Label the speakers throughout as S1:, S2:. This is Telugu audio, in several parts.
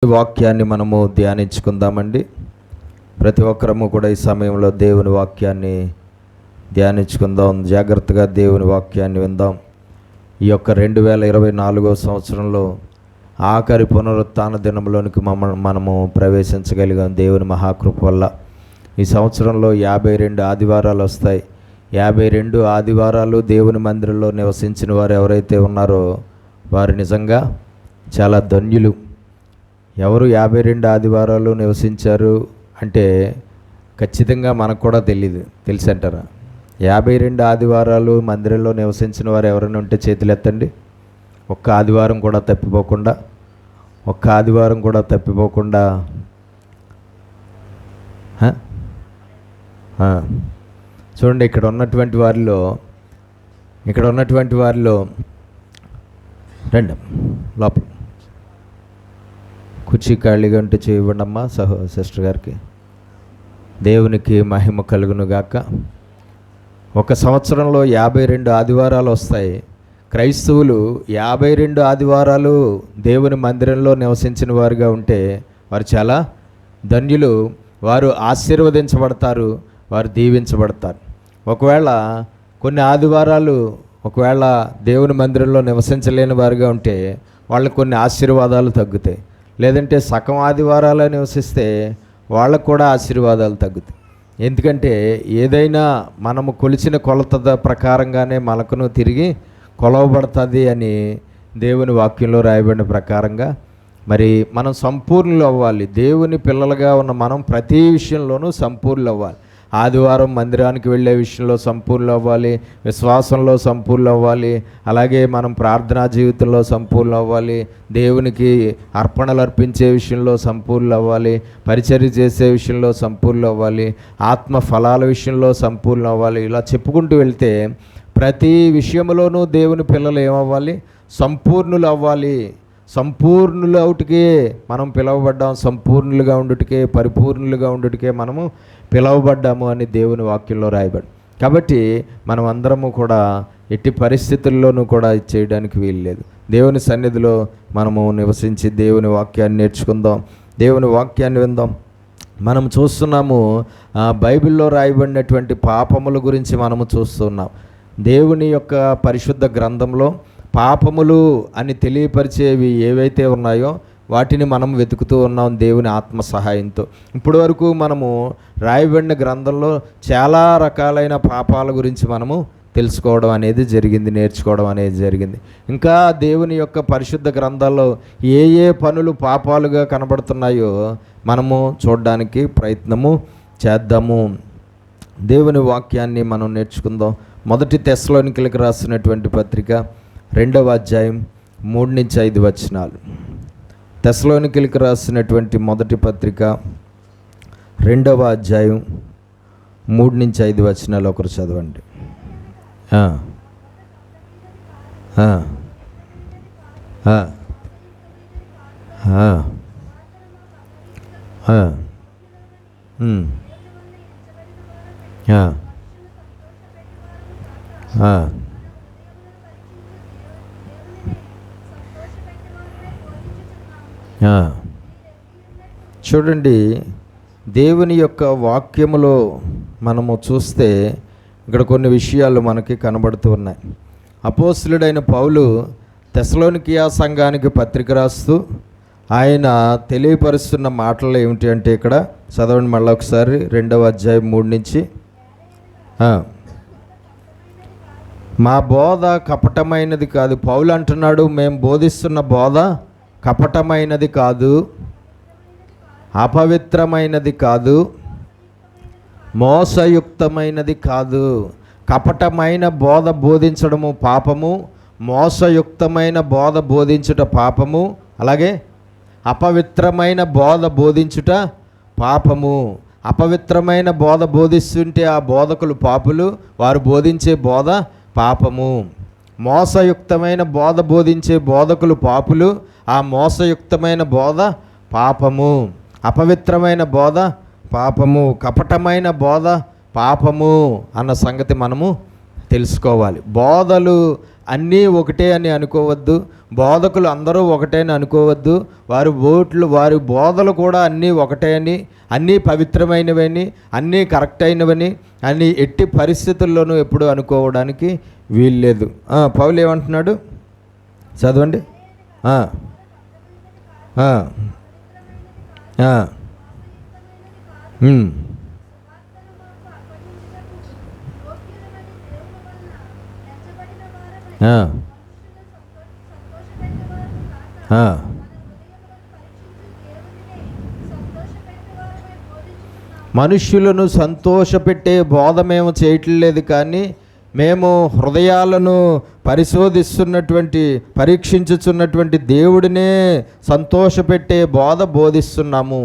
S1: వాక్యాన్ని మనము ధ్యానించుకుందామండి. ప్రతి ఒక్కరము కూడా ఈ సమయంలో దేవుని వాక్యాన్ని ధ్యానించుకుందాం. జాగ్రత్తగా దేవుని వాక్యాన్ని విందాం. ఈ యొక్క 2024 సంవత్సరంలో ఆఖరి పునరుత్థాన దినంలోనికి మనము ప్రవేశించగలిగాం దేవుని మహాకృప వల్ల. ఈ సంవత్సరంలో 52 ఆదివారాలు వస్తాయి. 52 ఆదివారాలు దేవుని మందిరంలో నివసించిన వారు ఎవరైతే ఉన్నారో వారు నిజంగా చాలా ధన్యులు. ఎవరు 52 ఆదివారాలు నివసించారు అంటే ఖచ్చితంగా మనకు కూడా తెలుసంటారా? 52 ఆదివారాలు మందిరంలో నివసించిన వారు ఎవరైనా ఉంటే చేతులు ఎత్తండి. ఒక్క ఆదివారం కూడా తప్పిపోకుండా చూడండి, ఇక్కడ ఉన్నటువంటి వారిలో రండి లోపల కుర్చీ ఖాళీగా ఉంటే చేయబడమ్మా సిస్టర్ గారికి. దేవునికి మహిమ కలుగును గాక. ఒక సంవత్సరంలో 52 ఆదివారాలు వస్తాయి. క్రైస్తవులు 52 ఆదివారాలు దేవుని మందిరంలో నివసించిన వారుగా ఉంటే వారు చాలా ధన్యులు. వారు ఆశీర్వదించబడతారు, వారు దీవించబడతారు. ఒకవేళ కొన్ని ఆదివారాలు దేవుని మందిరంలో నివసించలేని వారుగా ఉంటే వాళ్ళకు కొన్ని ఆశీర్వాదాలు తగ్గుతాయి. లేదంటే సగం ఆదివారాలు నివసిస్తే వాళ్ళకు కూడా ఆశీర్వాదాలు తగ్గుతాయి. ఎందుకంటే ఏదైనా మనము కొలిచిన కొలత ప్రకారంగానే మనకును తిరిగి కొలవబడుతుంది అని దేవుని వాక్యంలో రాయబడిన ప్రకారంగా మరి మనం సంపూర్ణులు అవ్వాలి. దేవుని పిల్లలుగా ఉన్న మనం ప్రతి విషయంలోనూ సంపూర్ణులు అవ్వాలి. ఆదివారం మందిరానికి వెళ్ళే విషయంలో సంపూర్ణులు అవ్వాలి, విశ్వాసంలో సంపూర్ణులు అవ్వాలి, అలాగే మనం ప్రార్థనా జీవితంలో సంపూర్ణులు అవ్వాలి, దేవునికి అర్పణలు అర్పించే విషయంలో సంపూర్ణులు అవ్వాలి, పరిచర్య చేసే విషయంలో సంపూర్ణులు అవ్వాలి, ఆత్మ ఫలాల విషయంలో సంపూర్ణులు అవ్వాలి. ఇలా చెప్పుకుంటూ వెళ్తే ప్రతి విషయంలోనూ దేవుని పిల్లలు ఏమవ్వాలి? సంపూర్ణులు అవ్వాలి. సంపూర్ణులు అవుటికే మనం పిలువబడ్డాం. సంపూర్ణులుగా ఉండుటకే, పరిపూర్ణులుగా ఉండుటకే మనము పిలువబడ్డాము అని దేవుని వాక్యంలో రాయబడి. కాబట్టి మనం అందరము కూడా ఎట్టి పరిస్థితుల్లోనూ కూడా ఇది చేయడానికి వీలు లేదు. దేవుని సన్నిధిలో మనము నివసించి దేవుని వాక్యాన్ని నేర్చుకుందాం, దేవుని వాక్యాన్ని విందాం. మనం చూస్తున్నాము బైబిల్లో రాయబడినటువంటి పాపముల గురించి మనము చూస్తున్నాం. దేవుని యొక్క పరిశుద్ధ గ్రంథంలో పాపములు అని తెలియపరిచేవి ఏవైతే ఉన్నాయో వాటిని మనం వెతుకుతూ ఉన్నాం దేవుని ఆత్మ సహాయంతో. ఇప్పటి వరకు మనము రాయబడిన గ్రంథంలో చాలా రకాలైన పాపాల గురించి మనము తెలుసుకోవడం అనేది జరిగింది, నేర్చుకోవడం అనేది జరిగింది. ఇంకా దేవుని యొక్క పరిశుద్ధ గ్రంథాల్లో ఏ ఏ పనులు పాపాలుగా కనబడుతున్నాయో మనము చూడడానికి ప్రయత్నము చేద్దాము. దేవుని వాక్యాన్ని మనం నేర్చుకుందాం. 1 తెస్సలోనికీయులకు రాసినటువంటి పత్రిక 2వ అధ్యాయం 3-5 వచనాలు. తెస్సలోనికీయులకు రాసినటువంటి మొదటి పత్రిక 2వ అధ్యాయం 3-5 వచనాలు ఒకరు చదవండి. చూడండి, దేవుని యొక్క వాక్యములో మనము చూస్తే ఇక్కడ కొన్ని విషయాలు మనకి కనబడుతూ ఉన్నాయి. అపోస్తలుడైన పౌలు తెస్సలోనికీయ సంఘానికి పత్రిక రాస్తూ ఆయన తెలియపరుస్తున్న మాటలు ఏమిటి అంటే ఇక్కడ చదవండి మళ్ళీ ఒకసారి. 2వ అధ్యాయం 3 నుంచి. మా బోధ కపటమైనది కాదు. పౌలు అంటున్నాడు, మేము బోధిస్తున్న బోధ కపటమైనది కాదు, అపవిత్రమైనది కాదు, మోసయుక్తమైనది కాదు. కపటమైన బోధ బోధించడము పాపము, మోసయుక్తమైన బోధ బోధించుట పాపము, అలాగే అపవిత్రమైన బోధ బోధించుట పాపము. అపవిత్రమైన బోధ బోధిస్తుంటే ఆ బోధకులు పాపులు, వారు బోధించే బోధ పాపము. మోసయుక్తమైన బోధ బోధించే బోధకులు పాపులు, ఆ మోసయుక్తమైన బోధ పాపము. అపవిత్రమైన బోధ పాపము, కపటమైన బోధ పాపము అన్న సంగతి మనము తెలుసుకోవాలి. బోధలు అన్నీ ఒకటే అని అనుకోవద్దు. బోధకులు అందరూ ఒకటే అని అనుకోవద్దు. వారి బోధలు కూడా అన్నీ ఒకటే అని, అన్నీ పవిత్రమైనవని, అన్నీ కరెక్ట్ అయినవని అని ఎట్టి పరిస్థితుల్లోనూ ఎప్పుడు అనుకోవడానికి వీల్లేదు. పౌలు ఏమంటున్నాడు చదవండి. మనుష్యులను సంతోషపెట్టే బోధ మేము చేయట్లేదు, కానీ మేము హృదయాలను పరీక్షించుచున్నటువంటి దేవుడినే సంతోషపెట్టే బోధ బోధిస్తున్నాము.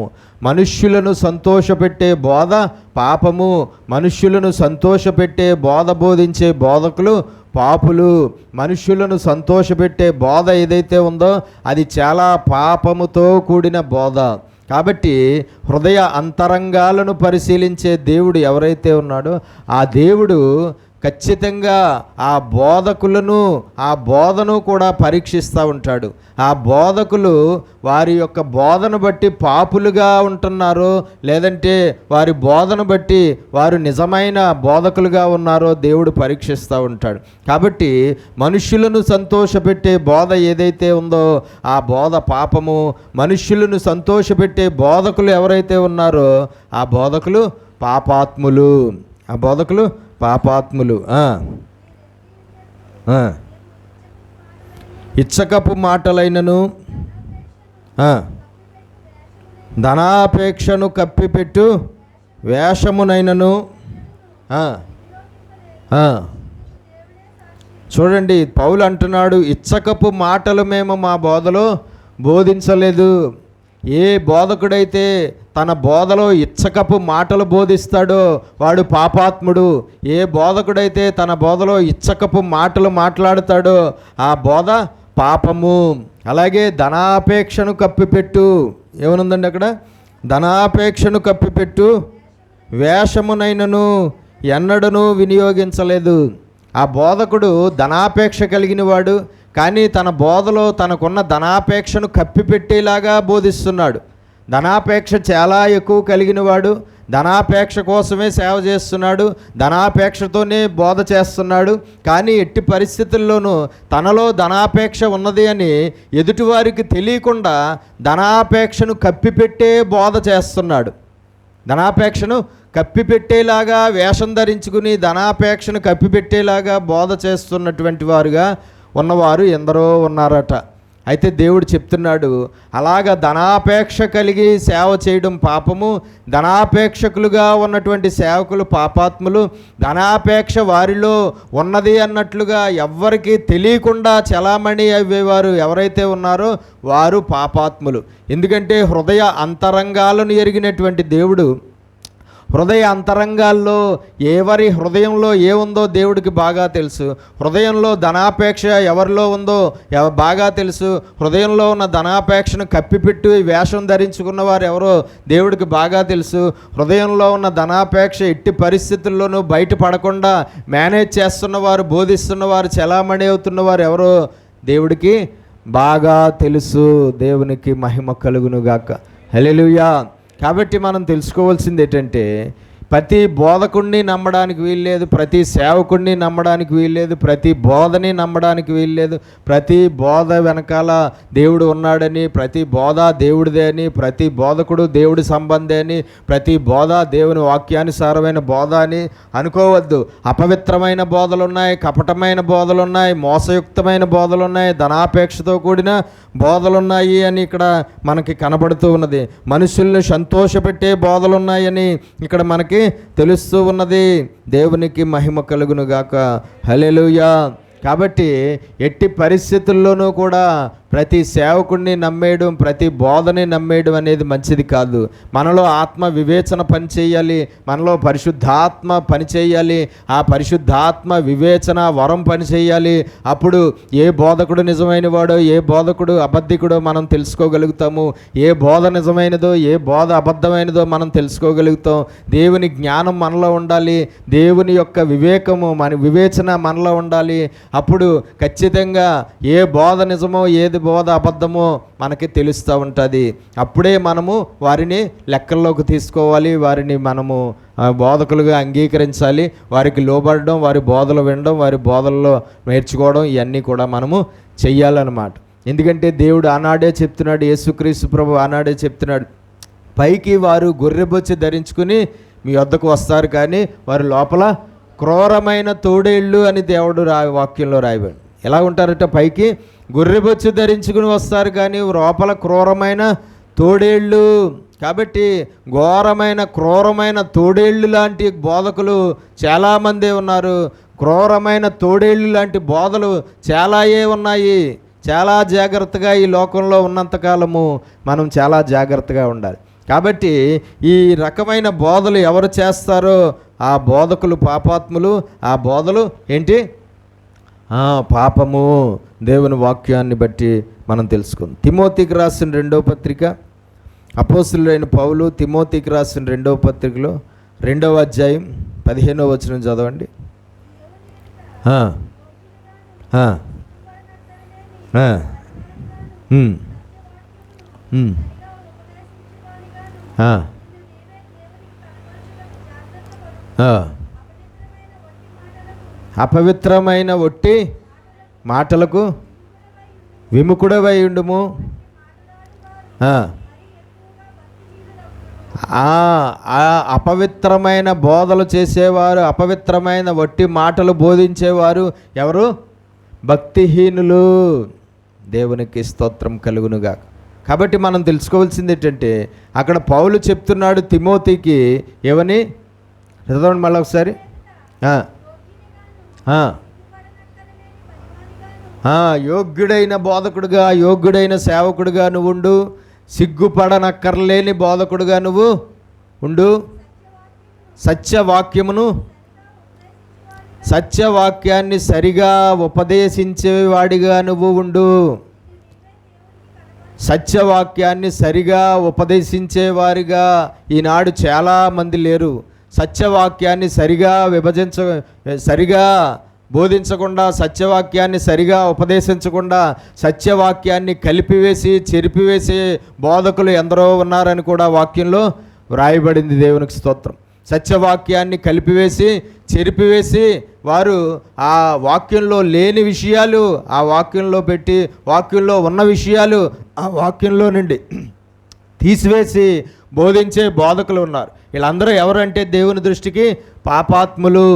S1: మనుష్యులను సంతోషపెట్టే బోధ పాపము, మనుష్యులను సంతోషపెట్టే బోధ బోధించే బోధకులు పాపులు. మనుష్యులను సంతోషపెట్టే బోధ ఏదైతే ఉందో అది చాలా పాపముతో కూడిన బోధ. కాబట్టి హృదయ అంతరంగాలను పరిశీలించే దేవుడు ఎవరైతే ఉన్నాడో ఆ దేవుడు ఖచ్చితంగా ఆ బోధకులను, ఆ బోధను కూడా పరీక్షిస్తూ ఉంటాడు. ఆ బోధకులు వారి యొక్క బోధను బట్టి పాపులుగా ఉంటున్నారో, లేదంటే వారి బోధను బట్టి వారు నిజమైన బోధకులుగా ఉన్నారో దేవుడు పరీక్షిస్తూ ఉంటాడు. కాబట్టి మనుష్యులను సంతోషపెట్టే బోధ ఏదైతే ఉందో ఆ బోధ పాపము. మనుష్యులను సంతోషపెట్టే బోధకులు ఎవరైతే ఉన్నారో ఆ బోధకులు పాపాత్ములు. ఆ బోధకులు పాపాత్ములు. ఇచ్చకపు మాటలైనను ధనాపేక్షను కప్పిపెట్టు వేషమునైనను. చూడండి, పౌలు అంటున్నాడు, ఇచ్చకపు మాటలు మేము మా బోధలో బోధించలేదు. ఏ బోధకుడైతే తన బోధలో ఇచ్చకపు మాటలు బోధిస్తాడో వాడు పాపాత్ముడు. ఏ బోధకుడైతే తన బోధలో ఇచ్చకపు మాటలు మాట్లాడతాడో ఆ బోధ పాపము. అలాగే ధనాపేక్షను కప్పిపెట్టు, ఏమనుందండి అక్కడ? ధనాపేక్షను కప్పిపెట్టు వేషమునైనను ఎన్నడను వినియోగించలేదు. ఆ బోధకుడు ధనాపేక్ష కలిగిన వాడు, కానీ తన బోధలో తనకున్న ధనాపేక్షను కప్పిపెట్టేలాగా బోధిస్తున్నాడు. ధనాపేక్ష చాలా ఎక్కువ కలిగిన వాడు, ధనాపేక్ష కోసమే సేవ చేస్తున్నాడు, ధనాపేక్షతోనే బోధ చేస్తున్నాడు. కానీ ఎట్టి పరిస్థితుల్లోనూ తనలో ధనాపేక్ష ఉన్నది అని ఎదుటివారికి తెలియకుండా ధనాపేక్షను కప్పిపెట్టే బోధ చేస్తున్నాడు. ధనాపేక్షను కప్పిపెట్టేలాగా వేషం ధరించుకుని ధనాపేక్షను కప్పిపెట్టేలాగా బోధ చేస్తున్నటువంటి వారుగా ఉన్నవారు ఎందరో ఉన్నారట. అయితే దేవుడు చెప్తున్నాడు, అలాగా ధనాపేక్ష కలిగి సేవ చేయడం పాపము, ధనాపేక్షకులుగా ఉన్నటువంటి సేవకులు పాపాత్ములు. ధనాపేక్ష వారిలో ఉన్నది అన్నట్లుగా ఎవ్వరికీ తెలియకుండా చలామణి అయ్యేవారు ఎవరైతే ఉన్నారో వారు పాపాత్ములు. ఎందుకంటే హృదయ అంతరంగాలను ఎరిగినటువంటి దేవుడు హృదయ అంతరంగాల్లో ఎవరి హృదయంలో ఏముందో దేవుడికి బాగా తెలుసు. హృదయంలో ధనాపేక్ష ఎవరిలో ఉందో బాగా తెలుసు. హృదయంలో ఉన్న ధనాపేక్షను కప్పిపెట్టి వేషం ధరించుకున్న వారు ఎవరో దేవుడికి బాగా తెలుసు. హృదయంలో ఉన్న ధనాపేక్ష ఎట్టి పరిస్థితుల్లోనూ బయటపడకుండా మేనేజ్ చేస్తున్నవారు, బోధిస్తున్నవారు, చలామణి అవుతున్నవారు ఎవరో దేవుడికి బాగా తెలుసు. దేవునికి మహిమ కలుగునుగాక. హల్లెలూయా. కాబట్టి మనం తెలుసుకోవాల్సింది ఏంటంటే ప్రతి బోధకుడిని నమ్మడానికి వీల్లేదు, ప్రతి సేవకుడిని నమ్మడానికి వీల్లేదు, ప్రతి బోధని నమ్మడానికి వీల్లేదు. ప్రతి బోధ వెనకాల దేవుడు ఉన్నాడని, ప్రతి బోధ దేవుడిదే అని, ప్రతి బోధకుడు దేవుడి సంబంధే అని, ప్రతి బోధ దేవుని వాక్యానుసారమైన బోధ అని అనుకోవద్దు. అపవిత్రమైన బోధలున్నాయి, కపటమైన బోధలున్నాయి, మోసయుక్తమైన బోధలున్నాయి, ధనాపేక్షతో కూడిన బోధలున్నాయి అని ఇక్కడ మనకి కనబడుతూ ఉన్నది. మనుషుల్ని సంతోషపెట్టే బోధలున్నాయని ఇక్కడ మనకి తెలుస్తూ ఉన్నది. దేవునికి మహిమ కలుగునుగాక. హల్లెలూయా. కాబట్టి ఎట్టి పరిస్థితుల్లోనూ కూడా ప్రతి సేవకుడిని నమ్మేయడం, ప్రతి బోధని నమ్మేయడం అనేది మంచిది కాదు. మనలో ఆత్మ వివేచన పనిచేయాలి, మనలో పరిశుద్ధాత్మ పనిచేయాలి. ఆ పరిశుద్ధాత్మ వివేచన వరం పనిచేయాలి. అప్పుడు ఏ బోధకుడు నిజమైన వాడో, ఏ బోధకుడు అబద్ధికుడో మనం తెలుసుకోగలుగుతాము. ఏ బోధ నిజమైనదో, ఏ బోధ అబద్ధమైనదో మనం తెలుసుకోగలుగుతాం. దేవుని జ్ఞానం మనలో ఉండాలి, దేవుని యొక్క వివేకము వివేచన మనలో ఉండాలి. అప్పుడు ఖచ్చితంగా ఏ బోధ నిజమో, ఏది బోధ అబద్ధమో మనకి తెలుస్తూ ఉంటుంది. అప్పుడే మనము వారిని లెక్కల్లోకి తీసుకోవాలి, వారిని మనము బోధకులుగా అంగీకరించాలి, వారికి లోబడడం, వారి బోధలు వినడం, వారి బోధల్లో నేర్చుకోవడం, ఇవన్నీ కూడా మనము చెయ్యాలన్నమాట. ఎందుకంటే దేవుడు ఆనాడే చెప్తున్నాడు, యేసుక్రీస్తు ప్రభు ఆనాడే చెప్తున్నాడు, పైకి వారు గొర్రెబొచ్చి ధరించుకుని మీ వద్దకు వస్తారు, కానీ వారి లోపల క్రూరమైన తోడేళ్ళు అని దేవుడు వాక్యంలో రాయబడి. ఎలా ఉంటారట? పైకి గొర్రెబొచ్చు ధరించుకుని వస్తారు, కానీ లోపల క్రూరమైన తోడేళ్ళు. కాబట్టి క్రూరమైన తోడేళ్ళు లాంటి బోధకులు చాలామంది ఉన్నారు. క్రూరమైన తోడేళ్ళు లాంటి బోధలు చాలాయే ఉన్నాయి. చాలా జాగ్రత్తగా ఈ లోకంలో ఉన్నంతకాలము మనం చాలా జాగ్రత్తగా ఉండాలి. కాబట్టి ఈ రకమైన బోధలు ఎవరు చేస్తారో ఆ బోధకులు పాపాత్ములు. ఆ బోధలు ఏంటి? పాపము. దేవుని వాక్యాన్ని బట్టి మనం తెలుసుకుందాం. తిమోతికి రాసిన 2వ పత్రిక, అపోస్తలుడైన పౌలు తిమోతికి రాసిన 2వ పత్రికలో 2వ అధ్యాయం 15వ వచనం చదవండి. అపవిత్రమైన ఒట్టి మాటలకు విముఖుడవై ఉండుము. అపవిత్రమైన బోధలు చేసేవారు, అపవిత్రమైన వట్టి మాటలు బోధించేవారు ఎవరు? భక్తిహీనులు. దేవునికి స్తోత్రం కలుగునుగా. కాబట్టి మనం తెలుసుకోవాల్సింది ఏంటంటే, అక్కడ పౌలు చెప్తున్నాడు తిమోతికి ఏమని? చదవండి మళ్ళీ ఒకసారి. యోగ్యుడైన బోధకుడుగా, యోగ్యుడైన సేవకుడుగా నువ్వు ఉండు. సిగ్గుపడనక్కర్లేని బోధకుడుగా నువ్వు ఉండు. సత్యవాక్యాన్ని సరిగా ఉపదేశించేవాడిగా నువ్వు ఉండు. సత్యవాక్యాన్ని సరిగా ఉపదేశించేవారిగా ఈనాడు చాలామంది లేరు. సత్యవాక్యాన్ని సరిగా బోధించకుండా, సత్యవాక్యాన్ని సరిగా ఉపదేశించకుండా, సత్యవాక్యాన్ని కలిపివేసి చెరిపివేసే బోధకులు ఎందరో ఉన్నారని కూడా వాక్యంలో వ్రాయబడింది. దేవునికి స్తోత్రం. సత్యవాక్యాన్ని కలిపివేసి చెరిపివేసి వారు ఆ వాక్యంలో లేని విషయాలు ఆ వాక్యంలో పెట్టి, వాక్యంలో ఉన్న విషయాలు ఆ వాక్యంలో నుండి తీసివేసి బోధించే బోధకులు ఉన్నారు. వీళ్ళందరూ ఎవరంటే దేవుని దృష్టికి పాపాత్ములు.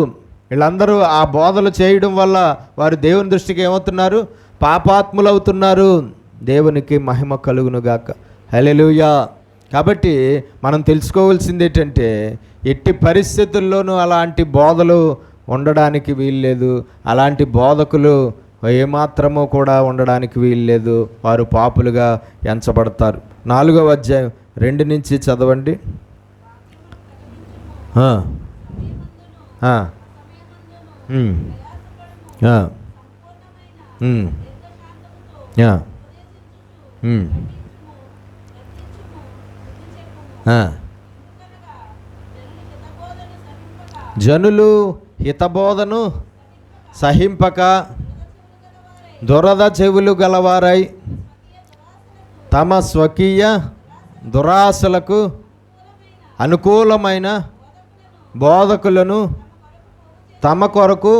S1: వీళ్ళందరూ ఆ బోధలు చేయడం వల్ల వారు దేవుని దృష్టికి ఏమవుతున్నారు? పాపాత్ములు అవుతున్నారు. దేవునికి మహిమ కలుగునుగాక. హల్లెలూయా. కాబట్టి మనం తెలుసుకోవాల్సింది ఏంటంటే, ఎట్టి పరిస్థితుల్లోనూ అలాంటి బోధలు ఉండడానికి వీల్లేదు. అలాంటి బోధకులు ఏమాత్రమో కూడా ఉండడానికి వీల్లేదు. వారు పాపులుగా ఎంచబడతారు. 4వ అధ్యాయం 2 నుంచి చదవండి. జనులు హితబోధను సహింపక దురద చెవులు గలవారై తమ స్వకీయ దురాశలకు అనుకూలమైన బోధకులను తమ కొరకు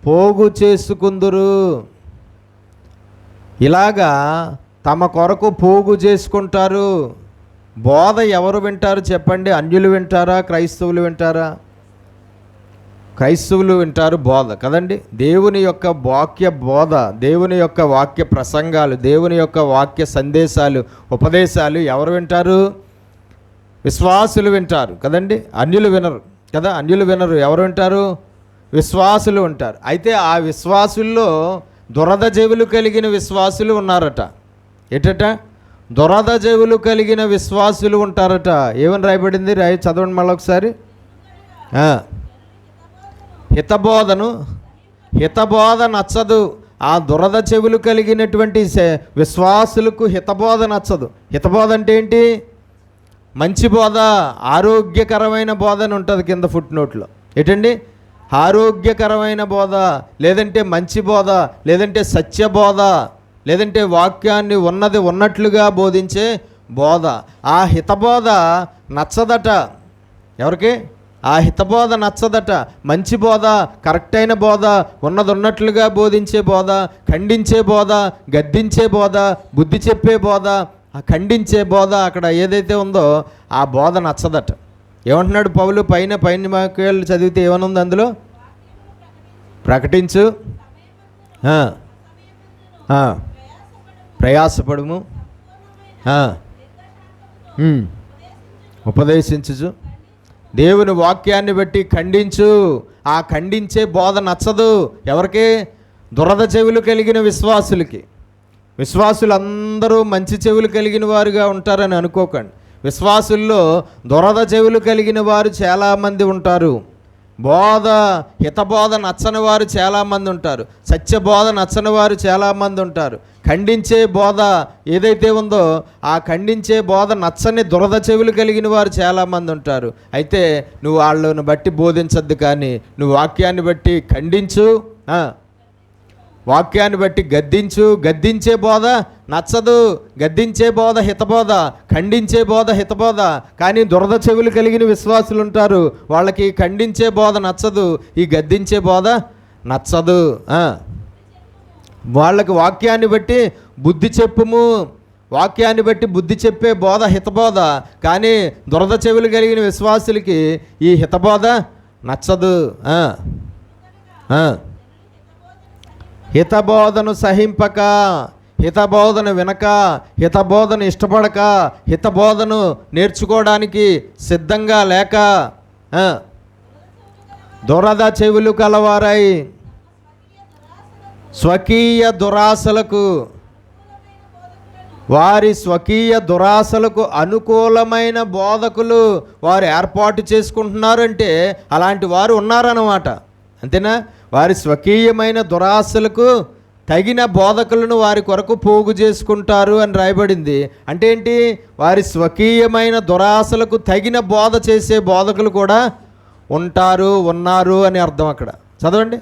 S1: పోగు చేసుకుందురు. ఇలాగా తమ కొరకు పోగు చేసుకుంటారు. బోధ ఎవరు వింటారు చెప్పండి? అన్యులు వింటారా? క్రైస్తవులు వింటారా? క్రైస్తవులు వింటారు బోధ కదండి. దేవుని యొక్క వాక్య బోధ, దేవుని యొక్క వాక్య ప్రసంగాలు, దేవుని యొక్క వాక్య సందేశాలు, ఉపదేశాలు ఎవరు వింటారు? విశ్వాసులు వింటారు కదండి. అన్యులు వినరు కదా. అన్యులు వినరు. ఎవరు వింటారు? విశ్వాసులు ఉంటారు. అయితే ఆ విశ్వాసుల్లో దురద చెవులు కలిగిన విశ్వాసులు ఉన్నారట. ఎటట? దురద చెవులు కలిగిన విశ్వాసులు ఉంటారట. ఏమని రాయబడింది? చదవండి మళ్ళీ ఒకసారి. హితబోధ నచ్చదు. ఆ దురద చెవులు కలిగినటువంటి విశ్వాసులకు హితబోధ నచ్చదు. హితబోధ అంటే ఏంటి? మంచి బోధ, ఆరోగ్యకరమైన బోధ అని ఉంటుంది కింద ఫుట్ నోట్లో. ఏంటండి? ఆరోగ్యకరమైన బోధ, లేదంటే మంచి బోధ, లేదంటే సత్యబోధ, లేదంటే వాక్యాన్ని ఉన్నది ఉన్నట్లుగా బోధించే బోధ. ఆ హితబోధ నచ్చదట. ఎవరికి? ఆ హితబోధ నచ్చదట. మంచి బోధ, కరెక్ట్ అయిన బోధ, ఉన్నది ఉన్నట్లుగా బోధించే బోధ, ఖండించే బోధ, గద్దించే బోధ, బుద్ధి చెప్పే బోధ, ఆ ఖండించే బోధ అక్కడ ఏదైతే ఉందో ఆ బోధ నచ్చదట. ఏమంటున్నాడు పౌలు? పైన వాక్యాలు చదివితే ఏమనుంది అందులో? ప్రకటించు, ప్రయాసపడుము, ఉపదేశించు, దేవుని వాక్యాన్ని బట్టి ఖండించు. ఆ ఖండించే బోధ నచ్చదు. ఎవరికి? దురద చెవులు కలిగిన విశ్వాసులకి. విశ్వాసులందరూ మంచి చెవులు కలిగిన వారుగా ఉంటారని అనుకోకండి. విశ్వాసుల్లో దురద చెవులు కలిగిన వారు చాలామంది ఉంటారు. హితబోధ నచ్చని వారు చాలామంది ఉంటారు. సత్యబోధ నచ్చని వారు చాలామంది ఉంటారు. ఖండించే బోధ ఏదైతే ఉందో ఆ ఖండించే బోధ నచ్చని దురద చెవులు కలిగిన వారు చాలామంది ఉంటారు. అయితే నువ్వు వాళ్ళను బట్టి బోధించద్దు, కానీ నువ్వు వాక్యాన్ని బట్టి ఖండించు, వాక్యాన్ని బట్టి గద్దించు. గద్దించే బోధ నచ్చదు. గద్దించే బోధ హితబోధ, ఖండించే బోధ హితబోధ. కానీ దురద చెవులు కలిగిన విశ్వాసులు ఉంటారు. వాళ్ళకి ఖండించే బోధ నచ్చదు, ఈ గద్దించే బోధ నచ్చదు. వాళ్ళకి వాక్యాన్ని బట్టి బుద్ధి చెప్పుము, వాక్యాన్ని బట్టి బుద్ధి చెప్పే బోధ హితబోధ. కానీ దురద చెవులు కలిగిన విశ్వాసులకి ఈ హితబోధ నచ్చదు. హితబోధను సహింపక, హితబోధను వినక, హితబోధను ఇష్టపడక, హితబోధను నేర్చుకోవడానికి సిద్ధంగా లేక, దురద చెవులు కలవారై స్వకీయ దురాశలకు, వారి స్వకీయ దురాశలకు అనుకూలమైన బోధకులు వారు ఏర్పాటు చేసుకుంటున్నారంటే అలాంటి వారు ఉన్నారన్నమాట. అంతేనా? వారి స్వకీయమైన దురాశలకు తగిన బోధకులను వారి కొరకు పోగు చేసుకుంటారు అని రాయబడింది. అంటే ఏంటి? వారి స్వకీయమైన దురాశలకు తగిన బోధ చేసే బోధకులు కూడా ఉన్నారు అని అర్థం. అక్కడ చదవండి.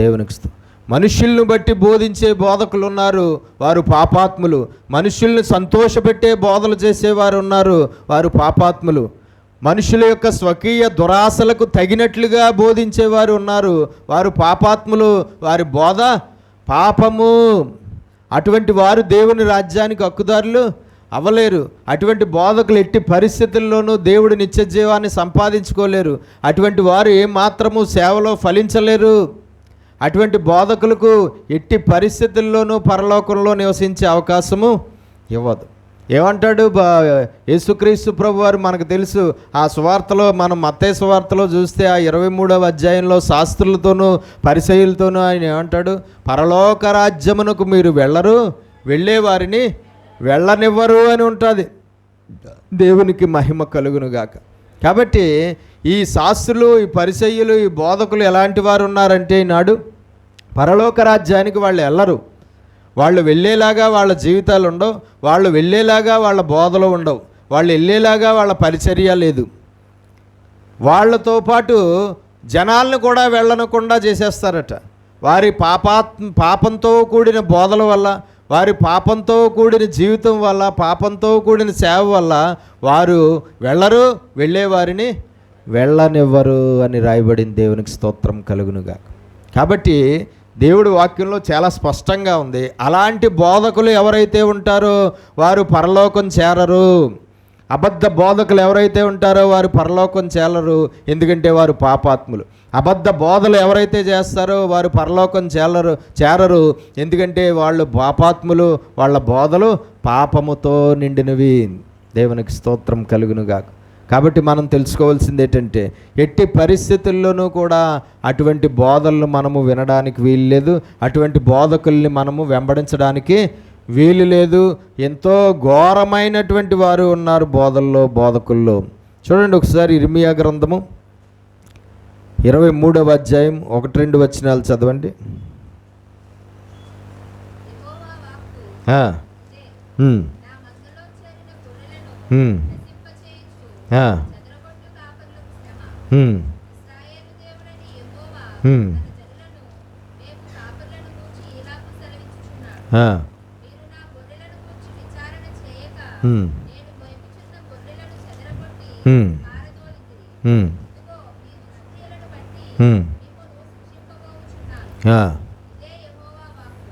S1: దేవునికి మనుష్యులను బట్టి బోధించే బోధకులు ఉన్నారు, వారు పాపాత్ములు. మనుష్యుల్ని సంతోషపెట్టే బోధలు చేసేవారు ఉన్నారు, వారు పాపాత్ములు. మనుషుల యొక్క స్వకీయ దురాశలకు తగినట్లుగా బోధించేవారు ఉన్నారు, వారు పాపాత్ములు. వారి బోధ పాపము. అటువంటి వారు దేవుని రాజ్యానికి హక్కుదారులు అవ్వలేరు. అటువంటి బోధకులు ఎట్టి పరిస్థితుల్లోనూ దేవుడి నిత్య జీవాన్ని సంపాదించుకోలేరు. అటువంటి వారు ఏమాత్రము సేవలో ఫలించలేరు. అటువంటి బోధకులకు ఎట్టి పరిస్థితుల్లోనూ పరలోకంలో నివసించే అవకాశము ఇవ్వదు. ఏమంటాడు యేసుక్రీస్తు ప్రభు వారు? మనకు తెలుసు, ఆ సువార్తలో మనం మత్తయి సువార్తలో చూస్తే ఆ 23వ అధ్యాయంలో శాస్త్రులతోనూ పరిసయ్యులతోనూ ఆయన ఏమంటాడు? పరలోక రాజ్యమునకు మీరు వెళ్ళరు, వెళ్ళేవారిని వెళ్ళనివ్వరు అని ఉంటుంది. దేవునికి మహిమ కలుగునుగాక. కాబట్టి ఈ శాస్త్రులు, ఈ పరిసయ్యులు, ఈ బోధకులు ఎలాంటి వారు ఉన్నారంటే ఈనాడు పరలోక రాజ్యానికి వాళ్ళు వెళ్ళరు. వాళ్ళు వెళ్ళేలాగా వాళ్ళ జీవితాలు ఉండవు, వాళ్ళు వెళ్ళేలాగా వాళ్ళ బోధలు ఉండవు, వాళ్ళు వెళ్ళేలాగా వాళ్ళ పరిచర్య లేదు. వాళ్ళతో పాటు జనాలను కూడా వెళ్ళనకుండా చేసేస్తారట. వారి పాపంతో కూడిన బోధల వల్ల, వారి పాపంతో కూడిన జీవితం వల్ల, పాపంతో కూడిన సేవ వల్ల వారు వెళ్ళరు, వెళ్ళేవారిని వెళ్ళనివ్వరు అని రాయబడింది. దేవునికి స్తోత్రం కలుగునుగా. కాబట్టి దేవుడి వాక్యంలో చాలా స్పష్టంగా ఉంది, అలాంటి బోధకులు ఎవరైతే ఉంటారో వారు పరలోకం చేరరు. అబద్ధ బోధకులు ఎవరైతే ఉంటారో వారు పరలోకం చేరరు, ఎందుకంటే వారు పాపాత్ములు. అబద్ధ బోధలు ఎవరైతే చేస్తారో వారు పరలోకం చేరరు, ఎందుకంటే వాళ్ళు పాపాత్ములు, వాళ్ళ బోధలు పాపముతో నిండినవి. దేవునికి స్తోత్రం కలుగునుగాక. కాబట్టి మనం తెలుసుకోవాల్సింది ఏంటంటే ఎట్టి పరిస్థితుల్లోనూ కూడా అటువంటి బోధనలు మనము వినడానికి వీలు లేదు, అటువంటి బోధకుల్ని మనము వెంబడించడానికి వీలు లేదు. ఎంతో ఘోరమైనటువంటి వారు ఉన్నారు బోధకుల్లో. చూడండి ఒకసారి ఇర్మియా గ్రంథము 23వ అధ్యాయం 1-2 వచనాలు చదవండి.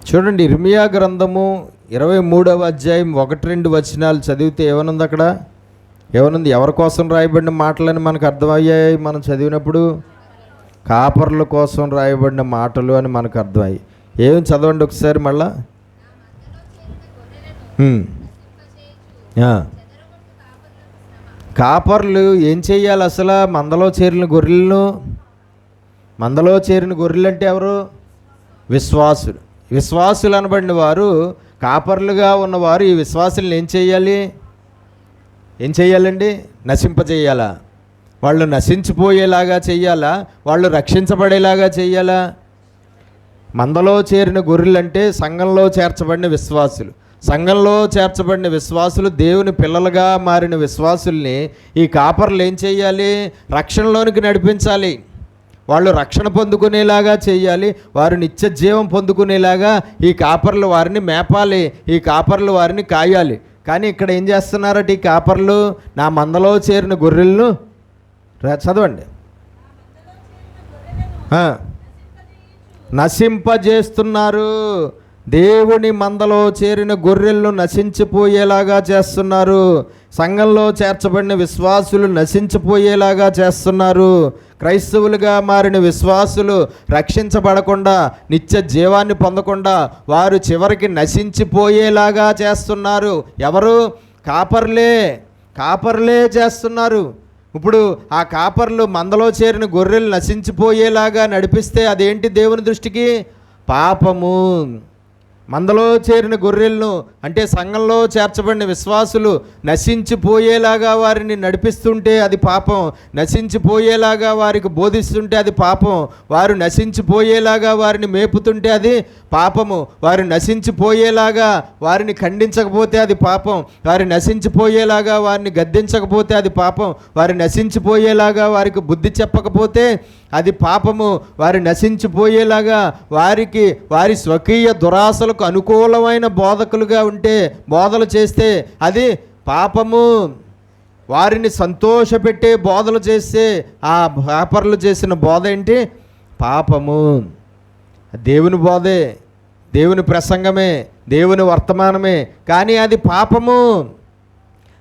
S1: చూడండి ఇర్మియా గ్రంథము 23వ అధ్యాయం 1-2 వచనాలు చదివితే ఏమనుంది అక్కడ? ఏమనుంది? ఎవరి కోసం రాయబడిన మాటలని మనకు అర్థమయ్యాయి మనం చదివినప్పుడు? కాపర్ల కోసం రాయబడిన మాటలు అని మనకు అర్థమయ్యాయి. ఏం చదవండి ఒకసారి మళ్ళా. కాపర్లు ఏం చెయ్యాలి అసలు? మందలో చేరిన గొర్రెలు అంటే ఎవరు? విశ్వాసులు అనబడిన వారు, కాపర్లుగా ఉన్నవారు ఈ విశ్వాసులను ఏం చేయాలండి? నశింపజేయాలా? వాళ్ళు నశించిపోయేలాగా చెయ్యాలా? వాళ్ళు రక్షించబడేలాగా చెయ్యాలా? మందలో చేరిన గొర్రెలు అంటే సంఘంలో చేర్చబడిన విశ్వాసులు, దేవుని పిల్లలుగా మారిన విశ్వాసుల్ని ఈ కాపర్లు ఏం చేయాలి? రక్షణలోనికి నడిపించాలి. వాళ్ళు రక్షణ పొందుకునేలాగా చేయాలి. వారు నిత్య జీవం పొందుకునేలాగా ఈ కాపర్లు వారిని మేపాలి, ఈ కాపర్లు వారిని కాయాలి. కానీ ఇక్కడ ఏం చేస్తున్నారట ఈ కాపర్లు? నా మందలో చేరిన గొర్రెలను చదవండి. నశింపజేస్తున్నారు. దేవుని మందలో చేరిన గొర్రెలను నశించిపోయేలాగా చేస్తున్నారు. సంఘంలో చేర్చబడిన విశ్వాసులు నశించిపోయేలాగా చేస్తున్నారు. క్రైస్తవులుగా మారిన విశ్వాసులు రక్షించబడకుండా, నిత్య జీవాన్ని పొందకుండా వారు చివరికి నశించిపోయేలాగా చేస్తున్నారు. ఎవరు? కాపర్లే చేస్తున్నారు. ఇప్పుడు ఆ కాపర్లు మందలో చేరిన గొర్రెలు నశించిపోయేలాగా నడిపిస్తే అదేంటి? దేవుని దృష్టికి పాపము. మందలో చేరిన గొర్రెలను అంటే సంఘంలో చేర్చబడిన విశ్వాసులు నశించిపోయేలాగా వారిని నడిపిస్తుంటే అది పాపం. నశించిపోయేలాగా వారికి బోధిస్తుంటే అది పాపం. వారు నశించిపోయేలాగా వారిని మేపుతుంటే అది పాపము. వారు నశించిపోయేలాగా వారిని ఖండించకపోతే అది పాపం. వారు నశించిపోయేలాగా వారిని గద్దించకపోతే అది పాపం. వారు నశించిపోయేలాగా వారికి బుద్ధి చెప్పకపోతే అది పాపము. వారు నశించిపోయేలాగా వారి స్వకీయ దురాశలకు అనుకూలమైన బోధకులుగా ఉంటే, బోధలు చేస్తే అది పాపము. వారిని సంతోషపెట్టే బోధలు చేస్తే ఆ కాపర్లు చేసిన బోధ ఏంటి? పాపము. దేవుని బోధే, దేవుని ప్రసంగమే, దేవుని వర్తమానమే, కానీ అది పాపము.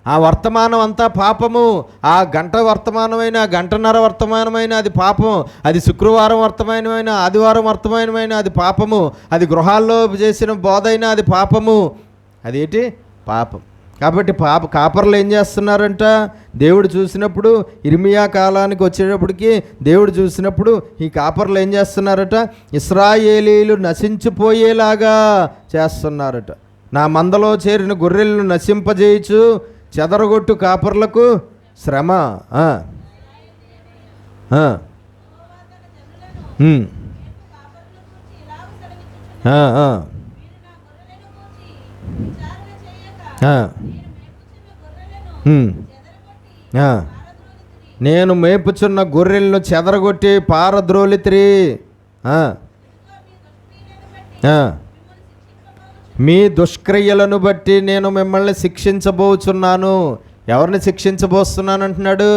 S1: ఆ వర్తమానం అంతా పాపము. ఆ గంట వర్తమానమైన, గంటన్నర వర్తమానమైన అది పాపం. అది శుక్రవారం వర్తమానమైన, ఆదివారం వర్తమానమైన అది పాపము. అది గృహాల్లో చేసిన బోధ అయినా అది పాపము. అదేంటి? పాపం. కాబట్టి కాపర్లు ఏం చేస్తున్నారంట? దేవుడు చూసినప్పుడు, ఇర్మియా కాలానికి వచ్చేటప్పటికి దేవుడు చూసినప్పుడు ఈ కాపర్లు ఏం చేస్తున్నారట? ఇశ్రాయేలీలు నశించిపోయేలాగా చేస్తున్నారట. నా మందలో చేరిన గొర్రెలను నశింపజేయచ్చు, చెదరగొట్టు కాపర్లకు శ్రమ. నేను మేపుచున్న గొర్రెలను చెదరగొట్టి పారద్రోలితిరి. మీ దుష్క్రియలను బట్టి నేను మిమ్మల్ని శిక్షించబోచున్నాను. ఎవరిని శిక్షించబోస్తున్నాను అంటున్నాడు?